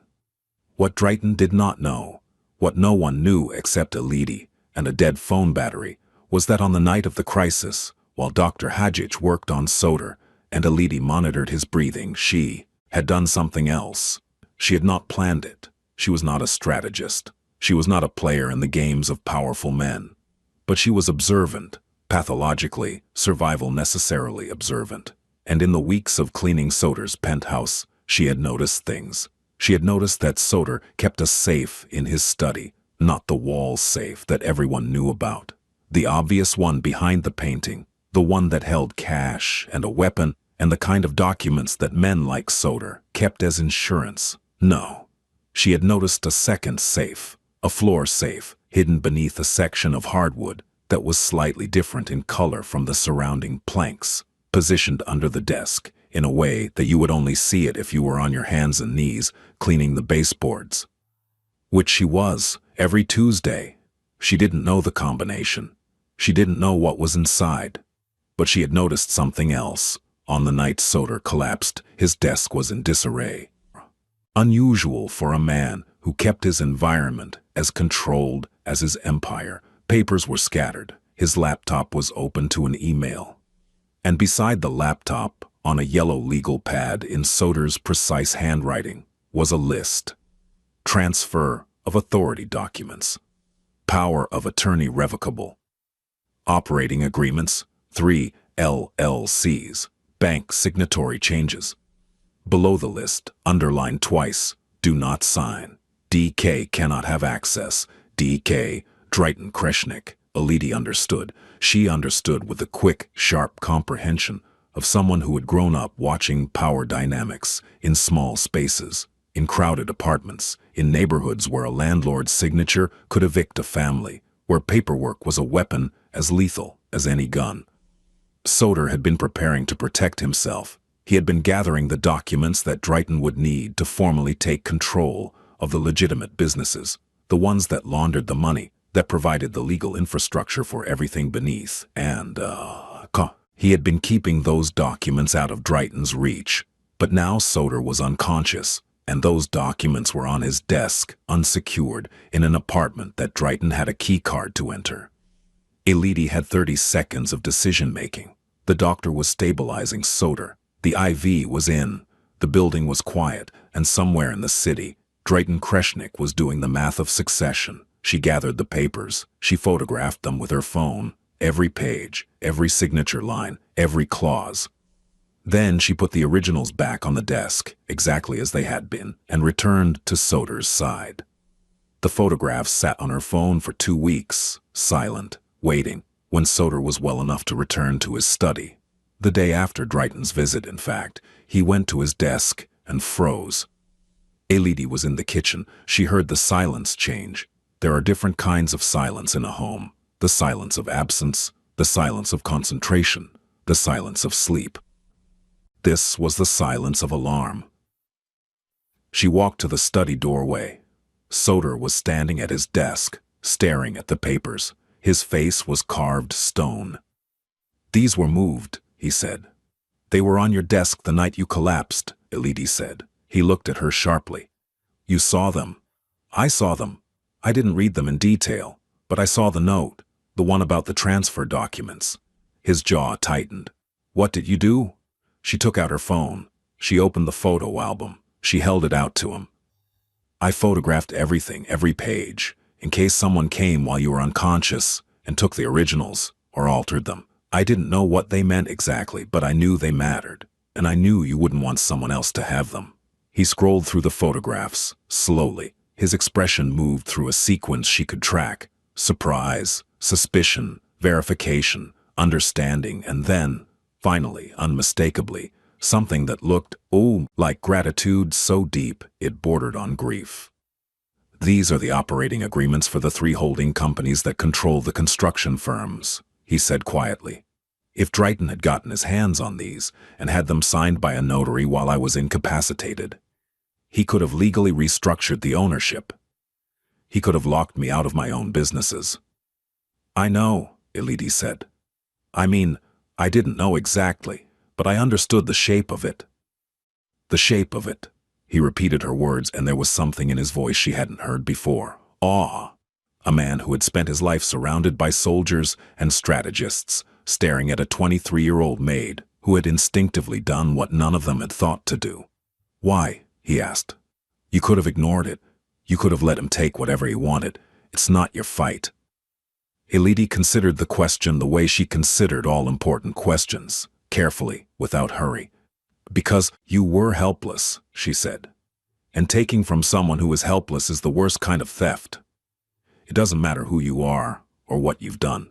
What Drayton did not know, what no one knew except Elodie and a dead phone battery, was that on the night of the crisis, while Dr. Hadjic worked on Soder and Elodie monitored his breathing, she had done something else. She had not planned it. She was not a strategist. She was not a player in the games of powerful men. But she was observant, pathologically, survival necessarily observant. And in the weeks of cleaning Soder's penthouse, she had noticed things. She had noticed that Soder kept a safe in his study, not the wall safe that everyone knew about. The obvious one behind the painting, the one that held cash and a weapon and the kind of documents that men like Soder kept as insurance. No. She had noticed a second safe, a floor safe, hidden beneath a section of hardwood that was slightly different in color from the surrounding planks, positioned under the desk in a way that you would only see it if you were on your hands and knees cleaning the baseboards. Which she was, every Tuesday. She didn't know the combination. She didn't know what was inside. But she had noticed something else. On the night Soder collapsed, his desk was in disarray. Unusual for a man who kept his environment as controlled as his empire. Papers were scattered. His laptop was open to an email. And beside the laptop, on a yellow legal pad in Soder's precise handwriting, was a list. Transfer of authority documents. Power of attorney revocable. Operating agreements, 3 LLCs. Bank signatory changes. Below the list, underlined twice, do not sign. DK cannot have access. DK, Drayton Kreshnik. Elodie understood. She understood with the quick, sharp comprehension of someone who had grown up watching power dynamics in small spaces, in crowded apartments, in neighborhoods where a landlord's signature could evict a family, where paperwork was a weapon as lethal as any gun. Soder had been preparing to protect himself. He had been gathering the documents that Drayton would need to formally take control of the legitimate businesses, the ones that laundered the money, that provided the legal infrastructure for everything beneath, and, he had been keeping those documents out of Drayton's reach. But now Soder was unconscious, and those documents were on his desk, unsecured, in an apartment that Drayton had a key card to enter. Elodie had 30 seconds of decision-making. The doctor was stabilizing Soder. The IV was in. The building was quiet, and somewhere in the city, Drayton Kreshnik was doing the math of succession. She gathered the papers. She photographed them with her phone. Every page, every signature line, every clause. Then she put the originals back on the desk, exactly as they had been, and returned to Soder's side. The photographs sat on her phone for 2 weeks, silent, waiting, when Soder was well enough to return to his study. The day after Drayton's visit, in fact, he went to his desk and froze. Elodie was in the kitchen. She heard the silence change. There are different kinds of silence in a home. The silence of absence, the silence of concentration, the silence of sleep. This was the silence of alarm. She walked to the study doorway. Soder was standing at his desk, staring at the papers. His face was carved stone. "These were moved," he said. "They were on your desk the night you collapsed," Elodie said. He looked at her sharply. "You saw them." "I saw them. I didn't read them in detail, but I saw the note, the one about the transfer documents." His jaw tightened. "What did you do?" She took out her phone. She opened the photo album. She held it out to him. "I photographed everything, every page, in case someone came while you were unconscious and took the originals or altered them. I didn't know what they meant exactly, but I knew they mattered, and I knew you wouldn't want someone else to have them." He scrolled through the photographs, slowly. His expression moved through a sequence she could track. Surprise, suspicion, verification, understanding, and then, finally, unmistakably, something that looked, like gratitude so deep it bordered on grief. "These are the operating agreements for the 3 holding companies that control the construction firms," he said quietly. "If Drayton had gotten his hands on these and had them signed by a notary while I was incapacitated, he could have legally restructured the ownership. He could have locked me out of my own businesses." "I know," Elodie said. "I mean, I didn't know exactly, but I understood the shape of it." "The shape of it." He repeated her words, and there was something in his voice she hadn't heard before. Awe. A man who had spent his life surrounded by soldiers and strategists, staring at a 23-year-old maid who had instinctively done what none of them had thought to do. "Why?" he asked. "You could have ignored it. You could have let him take whatever he wanted. It's not your fight." Elodie considered the question the way she considered all important questions, carefully, without hurry. "Because you were helpless," she said. "And taking from someone who is helpless is the worst kind of theft. It doesn't matter who you are or what you've done.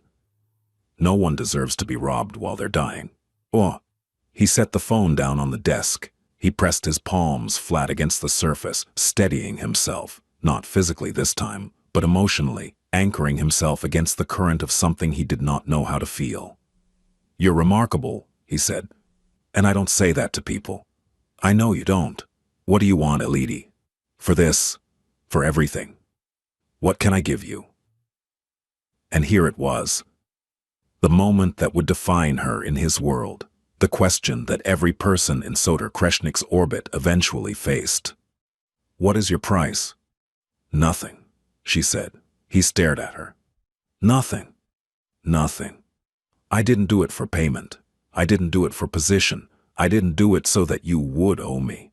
No one deserves to be robbed while they're dying." He set the phone down on the desk. He pressed his palms flat against the surface, steadying himself, not physically this time, but emotionally, anchoring himself against the current of something he did not know how to feel. "You're remarkable," he said. "And I don't say that to people. I know you don't. What do you want, Elodie? For this? For everything? What can I give you?" And here it was. The moment that would define her in his world. The question that every person in Soder Kreshnik's orbit eventually faced. "What is your price?" "Nothing," she said. He stared at her. "Nothing. Nothing. I didn't do it for payment. I didn't do it for position. I didn't do it so that you would owe me."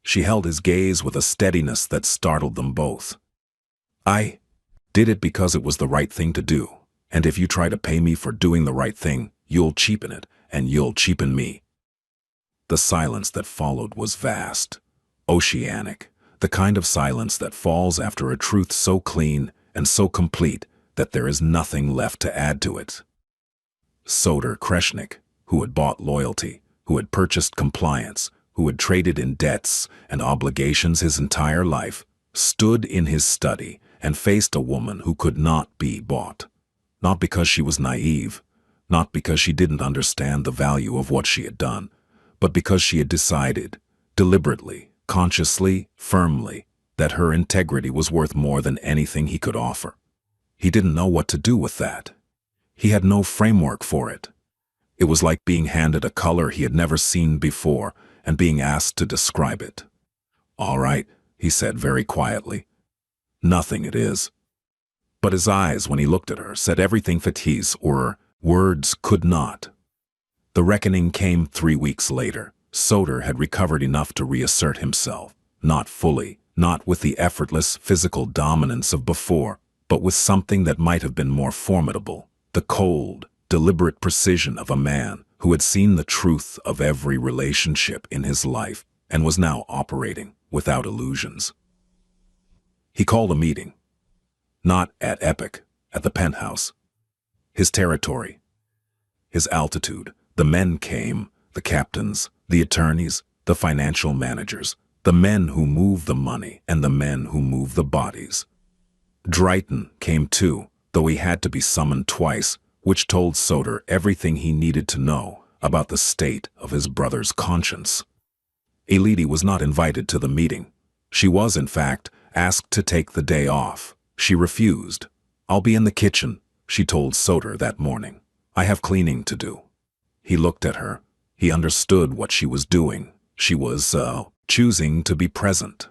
She held his gaze with a steadiness that startled them both. "I did it because it was the right thing to do. And if you try to pay me for doing the right thing, you'll cheapen it, and you'll cheapen me." The silence that followed was vast, oceanic, the kind of silence that falls after a truth so clean and so complete that there is nothing left to add to it. Soder Kreshnik, who had bought loyalty, who had purchased compliance, who had traded in debts and obligations his entire life, stood in his study and faced a woman who could not be bought. Not because she was naive, not because she didn't understand the value of what she had done, but because she had decided, deliberately, consciously, firmly, that her integrity was worth more than anything he could offer. He didn't know what to do with that. He had no framework for it. It was like being handed a color he had never seen before and being asked to describe it. "All right," he said very quietly. "Nothing it is." But his eyes, when he looked at her, said everything Fatih's or words could not. The reckoning came 3 weeks later. Soder had recovered enough to reassert himself, not fully, not with the effortless physical dominance of before, but with something that might have been more formidable, the cold, deliberate precision of a man who had seen the truth of every relationship in his life and was now operating without illusions. He called a meeting. Not at Epic, at the penthouse. His territory. His altitude. The men came, the captains, the attorneys, the financial managers, the men who move the money and the men who move the bodies. Drayton came too, though he had to be summoned twice, which told Soder everything he needed to know about the state of his brother's conscience. Elodie was not invited to the meeting. She was, in fact, asked to take the day off. She refused. "I'll be in the kitchen," she told Soder that morning. "I have cleaning to do." He looked at her. He understood what she was doing. She was, choosing to be present.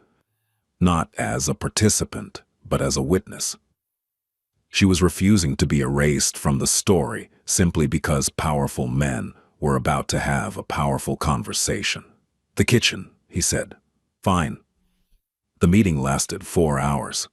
Not as a participant, but as a witness. She was refusing to be erased from the story simply because powerful men were about to have a powerful conversation. "The kitchen," he said. "Fine." The meeting lasted 4 hours.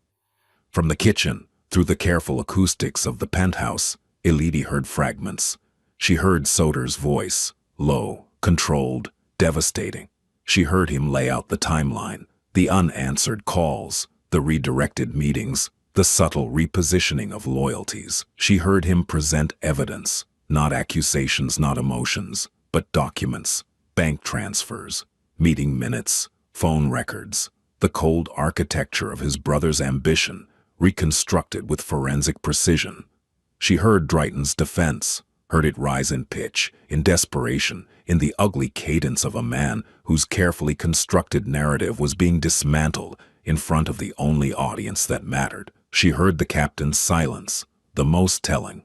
From the kitchen, through the careful acoustics of the penthouse, Elodie heard fragments. She heard Soder's voice, low, controlled, devastating. She heard him lay out the timeline, the unanswered calls, the redirected meetings, the subtle repositioning of loyalties. She heard him present evidence, not accusations, not emotions, but documents, bank transfers, meeting minutes, phone records, the cold architecture of his brother's ambition, reconstructed with forensic precision. She heard Drayton's defense, heard it rise in pitch, in desperation, in the ugly cadence of a man whose carefully constructed narrative was being dismantled in front of the only audience that mattered. She heard the captain's silence, the most telling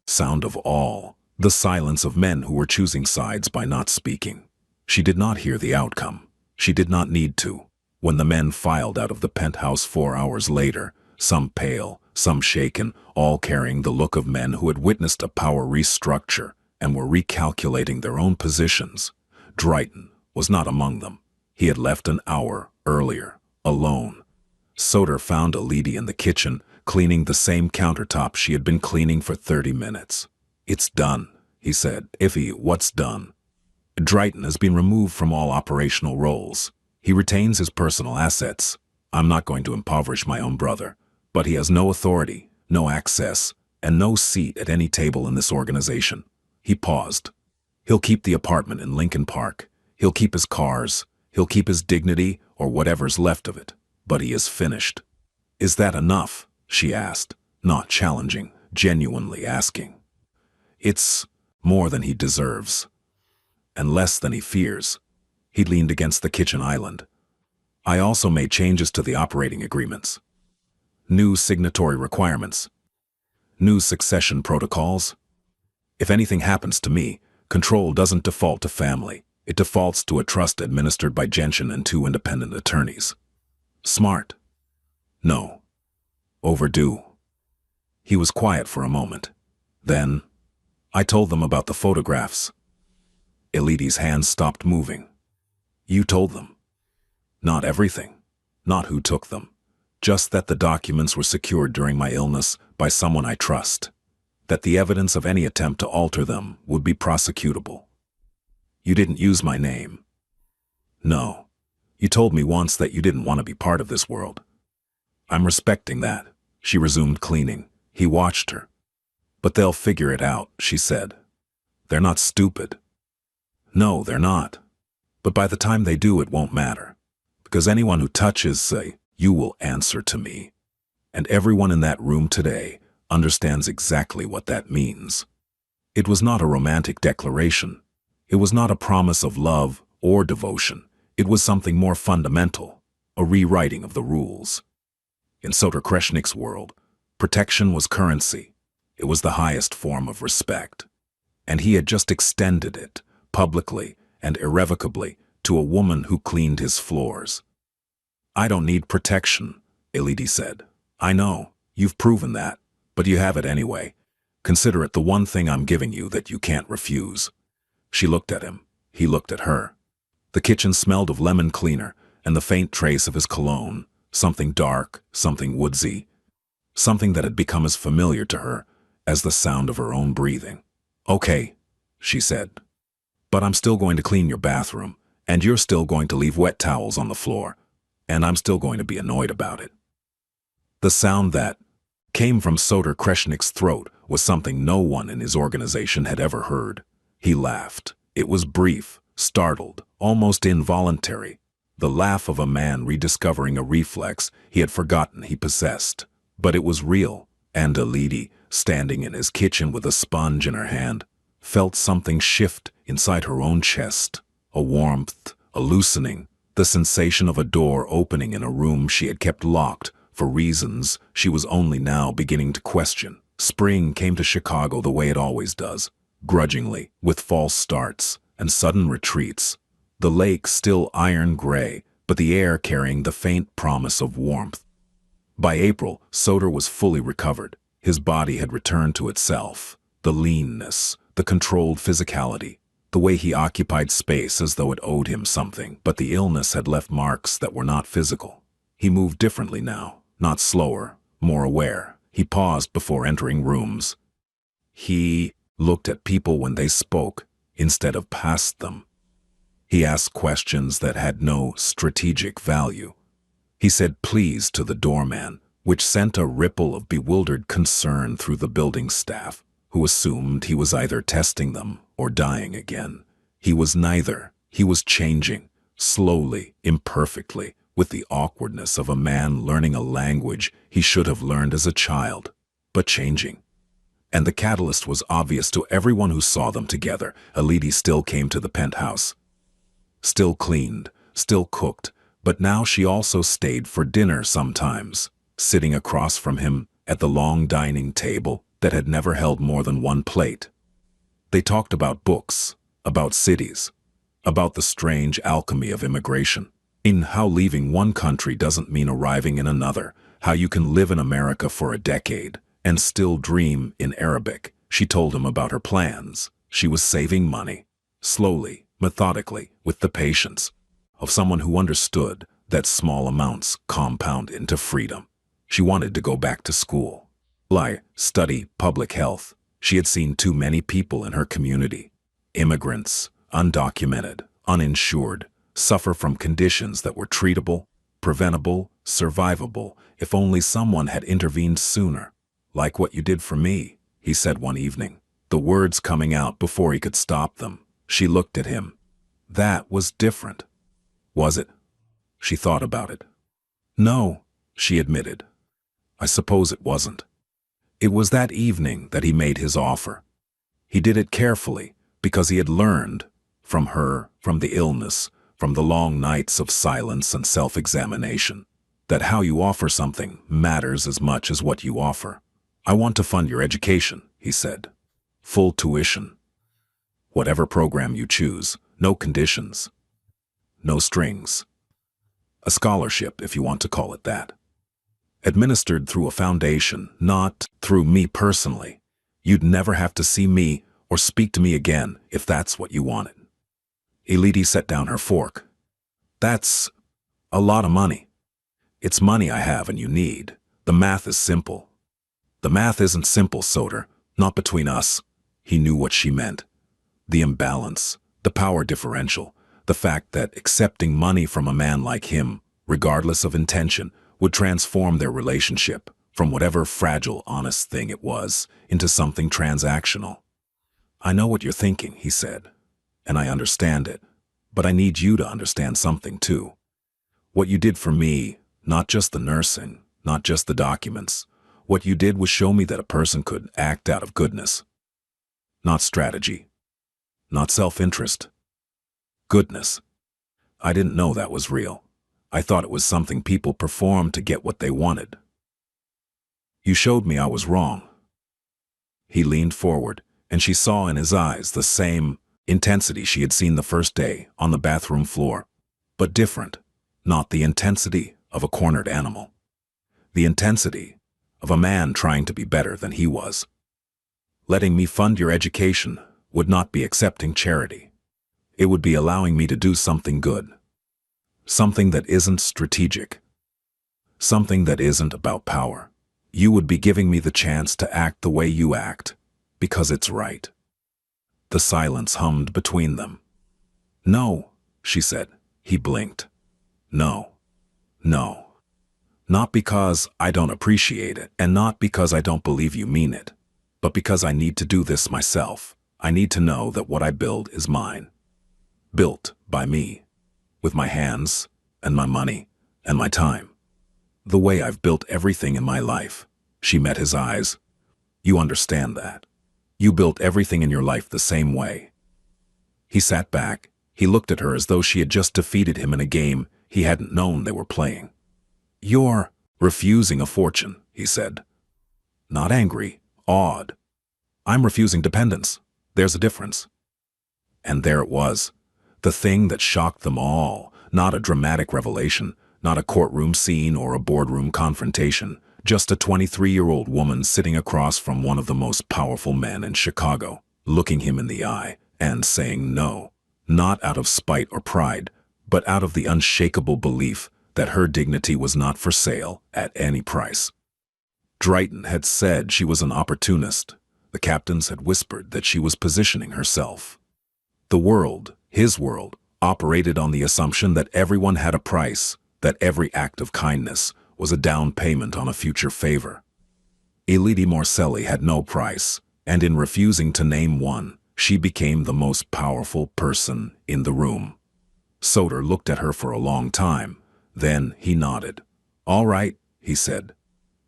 sound of all, the silence of men who were choosing sides by not speaking. She did not hear the outcome. She did not need to. When the men filed out of the penthouse 4 hours later, some pale, some shaken, all carrying the look of men who had witnessed a power restructure and were recalculating their own positions, Drayton was not among them. He had left an hour earlier, alone. Soder found Elodie in the kitchen, cleaning the same countertop she had been cleaning for 30 minutes. "It's done," he said. "Iffy, what's done?" "Drayton has been removed from all operational roles. He retains his personal assets. I'm not going to impoverish my own brother, but he has no authority, no access, and no seat at any table in this organization." He paused. "He'll keep the apartment in Lincoln Park. He'll keep his cars. He'll keep his dignity or whatever's left of it. But he is finished." "Is that enough?" she asked, not challenging, genuinely asking. "It's more than he deserves, and less than he fears." He leaned against the kitchen island. "I also made changes to the operating agreements. New signatory requirements. New succession protocols. If anything happens to me, control doesn't default to family. It defaults to a trust administered by Genshin and 2 independent attorneys. Smart? No. Overdue." He was quiet for a moment. Then, "I told them about the photographs." Elodie's hands stopped moving. "You told them?" "Not everything. Not who took them. Just that the documents were secured during my illness by someone I trust. That the evidence of any attempt to alter them would be prosecutable." "You didn't use my name?" "No. You told me once that you didn't want to be part of this world." "I'm respecting that." She resumed cleaning. He watched her. "But they'll figure it out," she said. "They're not stupid." "No, they're not. But by the time they do, it won't matter. Because anyone who touches, you will answer to me. And everyone in that room today understands exactly what that means." It was not a romantic declaration. It was not a promise of love or devotion. It was something more fundamental, a rewriting of the rules. In Soder Kreshnik's world, Protection was currency. It was the highest form of respect. And he had just extended it, publicly and irrevocably, to a woman who cleaned his floors. "I don't need protection," Elodie said. "I know, you've proven that, but you have it anyway. Consider it the one thing I'm giving you that you can't refuse." She looked at him. He looked at her. The kitchen smelled of lemon cleaner and the faint trace of his cologne, something dark, something woodsy, something that had become as familiar to her as the sound of her own breathing. "Okay," she said, "but I'm still going to clean your bathroom, and you're still going to leave wet towels on the floor, and I'm still going to be annoyed about it." The sound that came from Soder Kreshnik's throat was something no one in his organization had ever heard. He laughed. It was brief, startled, almost involuntary. The laugh of a man rediscovering a reflex he had forgotten he possessed. But it was real, and Elodie, standing in his kitchen with a sponge in her hand, felt something shift inside her own chest. A warmth, a loosening, the sensation of a door opening in a room she had kept locked for reasons she was only now beginning to question. Spring came to Chicago the way it always does, grudgingly, with false starts and sudden retreats. The lake still iron gray, but the air carrying the faint promise of warmth. By April, Soder was fully recovered. His body had returned to itself. The leanness, the controlled physicality, the way he occupied space as though it owed him something, but the illness had left marks that were not physical. He moved differently now, not slower, more aware. He paused before entering rooms. He looked at people when they spoke, instead of past them. He asked questions that had no strategic value. He said please to the doorman, which sent a ripple of bewildered concern through the building staff, who assumed he was either testing them or dying again. He was neither. He was changing, slowly, imperfectly, with the awkwardness of a man learning a language he should have learned as a child, but changing. And the catalyst was obvious to everyone who saw them together. Elodie still came to the penthouse. Still cleaned, still cooked, but now she also stayed for dinner sometimes, sitting across from him at the long dining table that had never held more than one plate. They talked about books, about cities, about the strange alchemy of immigration, in how leaving one country doesn't mean arriving in another, how you can live in America for a decade and still dream in Arabic. She told him about her plans. She was saving money, slowly, methodically, with the patience of someone who understood that small amounts compound into freedom. She wanted to go back to school, study public health. She had seen too many people in her community, immigrants, undocumented, uninsured, suffer from conditions that were treatable, preventable, survivable, if only someone had intervened sooner. "Like what you did for me," he said one evening, the words coming out before he could stop them. She looked at him. That was different. Was it? She thought about it. "No," she admitted. "I suppose it wasn't." It was that evening that he made his offer. He did it carefully because he had learned from her, from the illness, from the long nights of silence and self-examination, that how you offer something matters as much as what you offer. "I want to fund your education," he said. "Full tuition. Whatever program you choose, no conditions, no strings. A scholarship, if you want to call it that. Administered through a foundation, not through me personally. You'd never have to see me or speak to me again if that's what you wanted." Elodie set down her fork. "That's a lot of money. It's money I have and you need. The math is simple." "The math isn't simple, Soder. Not between us." He knew what she meant. The imbalance, the power differential, the fact that accepting money from a man like him, regardless of intention, would transform their relationship from whatever fragile, honest thing it was into something transactional. "I know what you're thinking," he said, "and I understand it, but I need you to understand something too. What you did for me, not just the nursing, not just the documents, what you did was show me that a person could act out of goodness. Not strategy, not self-interest. Goodness. I didn't know that was real. I thought it was something people performed to get what they wanted." You showed me I was wrong. He leaned forward, and she saw in his eyes the same intensity she had seen the first day on the bathroom floor, but different. Not the intensity of a cornered animal. The intensity of a man trying to be better than he was. Letting me fund your education would not be accepting charity. It would be allowing me to do something good. Something that isn't strategic. Something that isn't about power. You would be giving me the chance to act the way you act, because it's right. The silence hummed between them. No, she said. He blinked. No. No. Not because I don't appreciate it, and not because I don't believe you mean it, but because I need to do this myself. I need to know that what I build is mine. Built by me. With my hands, and my money, and my time. The way I've built everything in my life. She met his eyes. You understand that. You built everything in your life the same way. He sat back. He looked at her as though she had just defeated him in a game he hadn't known they were playing. You're refusing a fortune, he said. Not angry, awed. I'm refusing dependence. There's a difference. And there it was. The thing that shocked them all. Not a dramatic revelation, not a courtroom scene or a boardroom confrontation. Just a 23-year-old woman sitting across from one of the most powerful men in Chicago, looking him in the eye and saying no. Not out of spite or pride, but out of the unshakable belief that her dignity was not for sale at any price. Drayton had said she was an opportunist. The captains had whispered that she was positioning herself. The world, his world, operated on the assumption that everyone had a price, that every act of kindness was a down payment on a future favor. Elodie Morcelli had no price, and in refusing to name one, she became the most powerful person in the room. Soder looked at her for a long time. Then he nodded. All right, he said.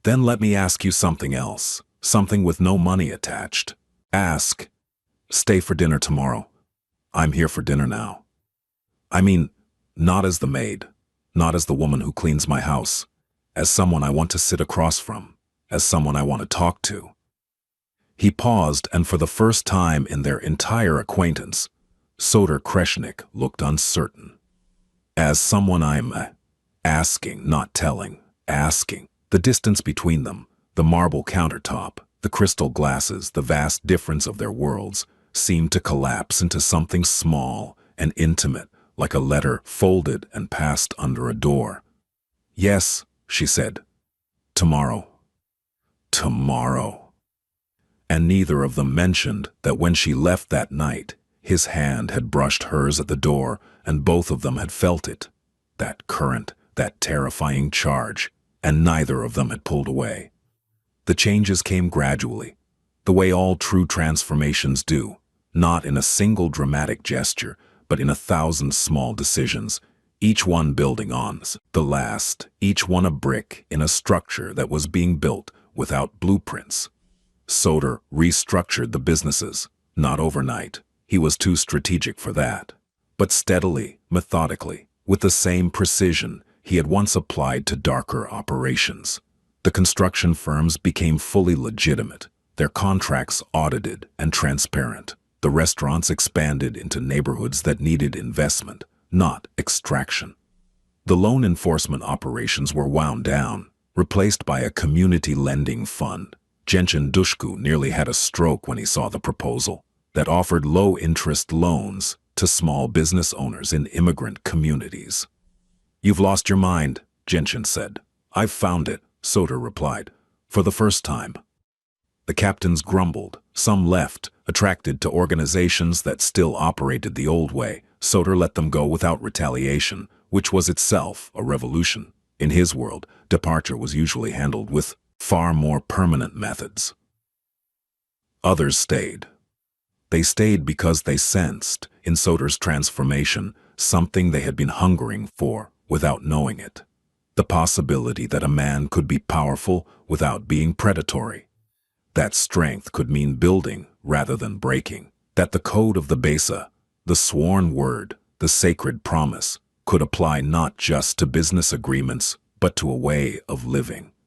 Then let me ask you something else, something with no money attached. Ask. Stay for dinner tomorrow. I'm here for dinner now. I mean, not as the maid, not as the woman who cleans my house, as someone I want to sit across from, as someone I want to talk to. He paused, and for the first time in their entire acquaintance, Soder Kreshnik looked uncertain. As someone I'm asking, not telling, asking. The distance between them, the marble countertop, the crystal glasses, the vast difference of their worlds, seemed to collapse into something small and intimate, like a letter folded and passed under a door. Yes, she said. Tomorrow. Tomorrow. And neither of them mentioned that when she left that night, his hand had brushed hers at the door, and both of them had felt it. That current, that terrifying charge, and neither of them had pulled away. The changes came gradually, the way all true transformations do, not in a single dramatic gesture, but in 1,000 small decisions, each one building on the last, each one a brick in a structure that was being built without blueprints. Soder restructured the businesses, not overnight. He was too strategic for that. But steadily, methodically, with the same precision he had once applied to darker operations. The construction firms became fully legitimate, their contracts audited and transparent. The restaurants expanded into neighborhoods that needed investment, not extraction. The loan enforcement operations were wound down, replaced by a community lending fund. Genshin Dushku nearly had a stroke when he saw the proposal that offered low-interest loans to small business owners in immigrant communities. You've lost your mind, Genshin said. I've found it, Soder replied, for the first time. The captains grumbled. Some left, attracted to organizations that still operated the old way. Soder let them go without retaliation, which was itself a revolution. In his world, departure was usually handled with far more permanent methods. Others stayed. They stayed because they sensed, in Soder's transformation, something they had been hungering for without knowing it. The possibility that a man could be powerful without being predatory. That strength could mean building rather than breaking. That the code of the Besa, the sworn word, the sacred promise, could apply not just to business agreements, but to a way of living.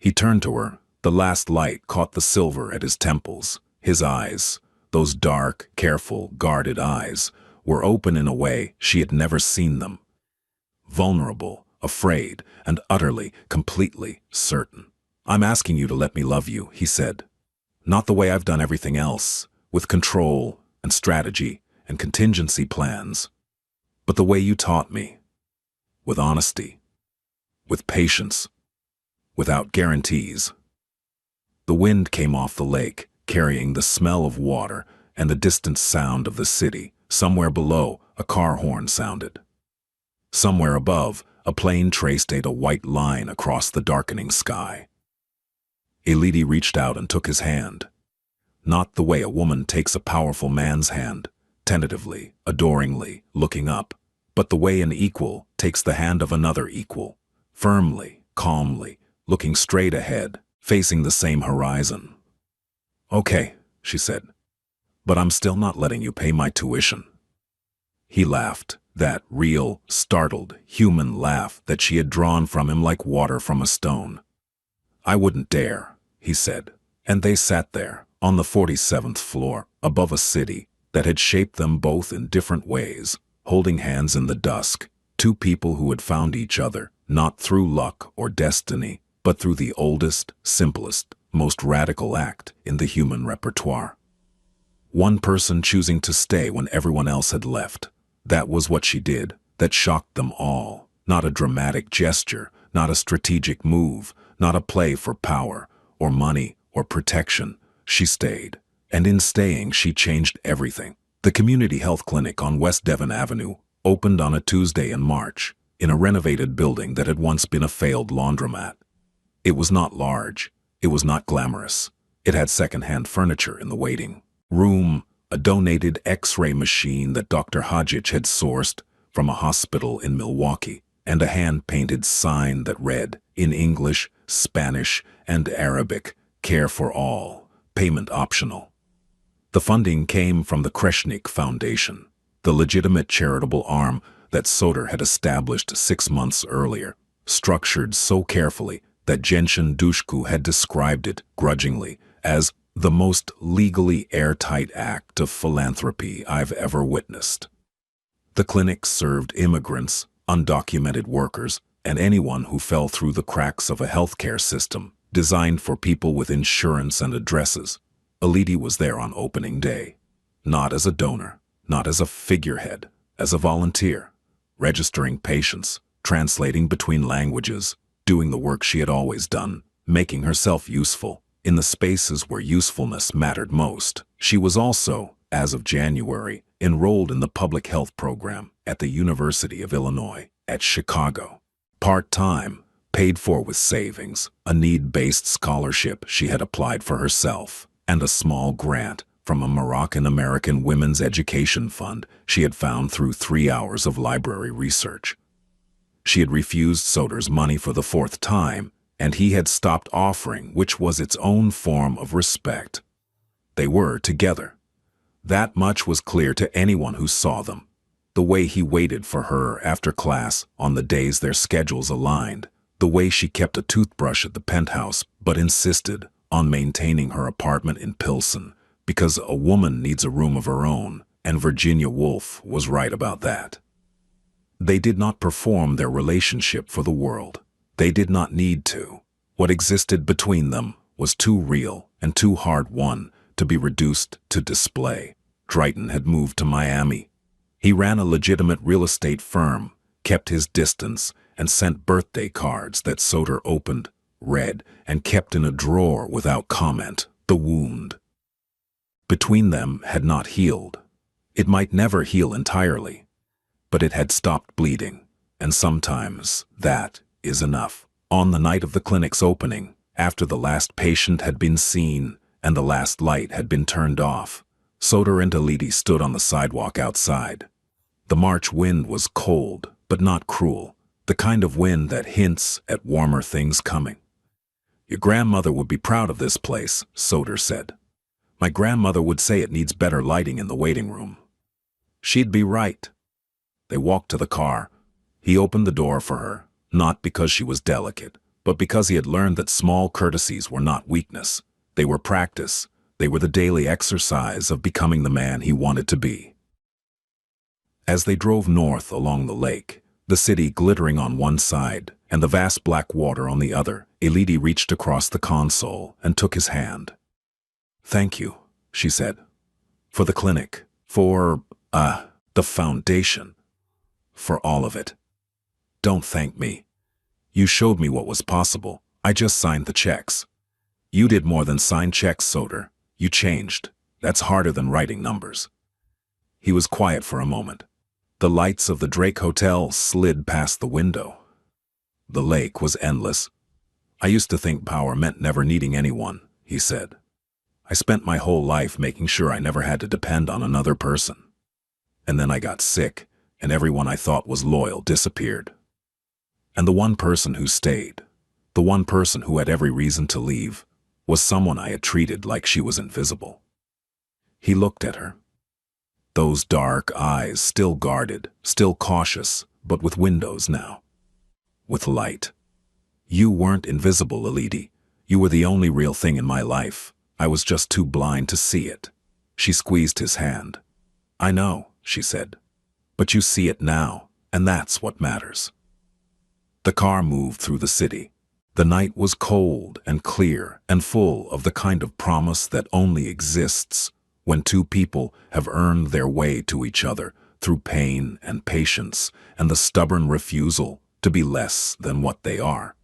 He turned to her. The last light caught the silver at his temples. His eyes, those dark, careful, guarded eyes, were open in a way she had never seen them. Vulnerable, afraid, and utterly, completely certain. "I'm asking you to let me love you," he said. "Not the way I've done everything else, with control and strategy and contingency plans, but the way you taught me, with honesty, with patience, without guarantees." The wind came off the lake, carrying the smell of water and the distant sound of the city. Somewhere below, a car horn sounded. Somewhere above, a plane traced a white line across the darkening sky. Elidi reached out and took his hand. Not the way a woman takes a powerful man's hand, tentatively, adoringly, looking up, but the way an equal takes the hand of another equal, firmly, calmly, looking straight ahead, facing the same horizon. "Okay," she said, "but I'm still not letting you pay my tuition." He laughed, that real, startled, human laugh that she had drawn from him like water from a stone. "I wouldn't dare," he said, and they sat there, on the 47th floor, above a city that had shaped them both in different ways, holding hands in the dusk, two people who had found each other, not through luck or destiny, but through the oldest, simplest, most radical act in the human repertoire. One person choosing to stay when everyone else had left. That was what she did. That shocked them all. Not a dramatic gesture, not a strategic move, not a play for power, or money, or protection. She stayed. And in staying, she changed everything. The community health clinic on West Devon Avenue opened on a Tuesday in March, in a renovated building that had once been a failed laundromat. It was not large. It was not glamorous. It had second-hand furniture in the waiting room, a donated X-ray machine that Dr. Hodgich had sourced from a hospital in Milwaukee, and a hand-painted sign that read, in English, Spanish, and Arabic, "Care for all, payment optional." The funding came from the Kreshnik Foundation, the legitimate charitable arm that Soder had established 6 months earlier, structured so carefully that Genshin Dushku had described it, grudgingly, as the most legally airtight act of philanthropy I've ever witnessed. The clinic served immigrants, undocumented workers, and anyone who fell through the cracks of a healthcare system designed for people with insurance and addresses. Elidi was there on opening day, not as a donor, not as a figurehead, as a volunteer, registering patients, translating between languages, doing the work she had always done, making herself useful in the spaces where usefulness mattered most. She was also, as of January, enrolled in the public health program at the University of Illinois at Chicago. Part-time, paid for with savings, a need-based scholarship she had applied for herself, and a small grant from a Moroccan-American women's education fund she had found through 3 hours of library research. She had refused Soder's money for the 4th time, and he had stopped offering, which was its own form of respect. They were together. That much was clear to anyone who saw them. The way he waited for her after class on the days their schedules aligned, the way she kept a toothbrush at the penthouse but insisted on maintaining her apartment in Pilsen, because a woman needs a room of her own, and Virginia Woolf was right about that. They did not perform their relationship for the world. They did not need to. What existed between them was too real and too hard-won to be reduced to display. Drayton had moved to Miami. He ran a legitimate real estate firm, kept his distance, and sent birthday cards that Soder opened, read, and kept in a drawer without comment. The wound between them had not healed. It might never heal entirely, but it had stopped bleeding, and sometimes that is enough. On the night of the clinic's opening, after the last patient had been seen and the last light had been turned off, Soder and Elidi stood on the sidewalk outside. The March wind was cold, but not cruel, the kind of wind that hints at warmer things coming. "Your grandmother would be proud of this place," Soder said. "My grandmother would say it needs better lighting in the waiting room." She'd be right. They walked to the car. He opened the door for her, not because she was delicate, but because he had learned that small courtesies were not weakness. They were practice. They were the daily exercise of becoming the man he wanted to be. As they drove north along the lake, the city glittering on one side and the vast black water on the other, Elodie reached across the console and took his hand. "Thank you," she said. "For the clinic, for, the foundation, for all of it. Don't thank me. You showed me what was possible. I just signed the checks." "You did more than sign checks, Soder. You changed. That's harder than writing numbers." He was quiet for a moment. The lights of the Drake Hotel slid past the window. The lake was endless. "I used to think power meant never needing anyone," he said. "I spent my whole life making sure I never had to depend on another person. And then I got sick, and everyone I thought was loyal disappeared. And the one person who stayed, the one person who had every reason to leave, was someone I had treated like she was invisible." He looked at her. Those dark eyes, still guarded, still cautious, but with windows now. With light. "You weren't invisible, Elodie. You were the only real thing in my life. I was just too blind to see it." She squeezed his hand. "I know," she said. "But you see it now, and that's what matters." The car moved through the city. The night was cold and clear and full of the kind of promise that only exists when two people have earned their way to each other through pain and patience and the stubborn refusal to be less than what they are.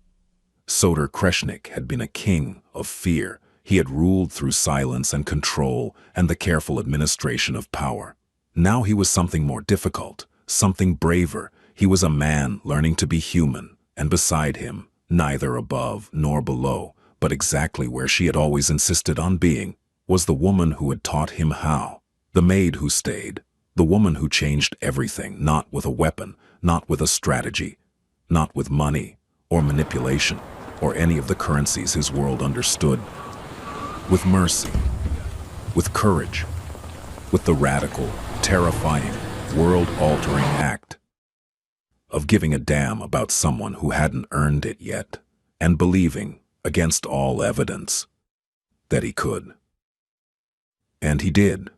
Soder Kreshnik had been a king of fear. He had ruled through silence and control and the careful administration of power. Now he was something more difficult, something braver. He was a man learning to be human, and beside him, neither above nor below, but exactly where she had always insisted on being, was the woman who had taught him how. The maid who stayed, the woman who changed everything, not with a weapon, not with a strategy, not with money or manipulation or any of the currencies his world understood. With mercy, with courage, with the radical, terrifying, world-altering act of giving a damn about someone who hadn't earned it yet, and believing, against all evidence, that he could. And he did.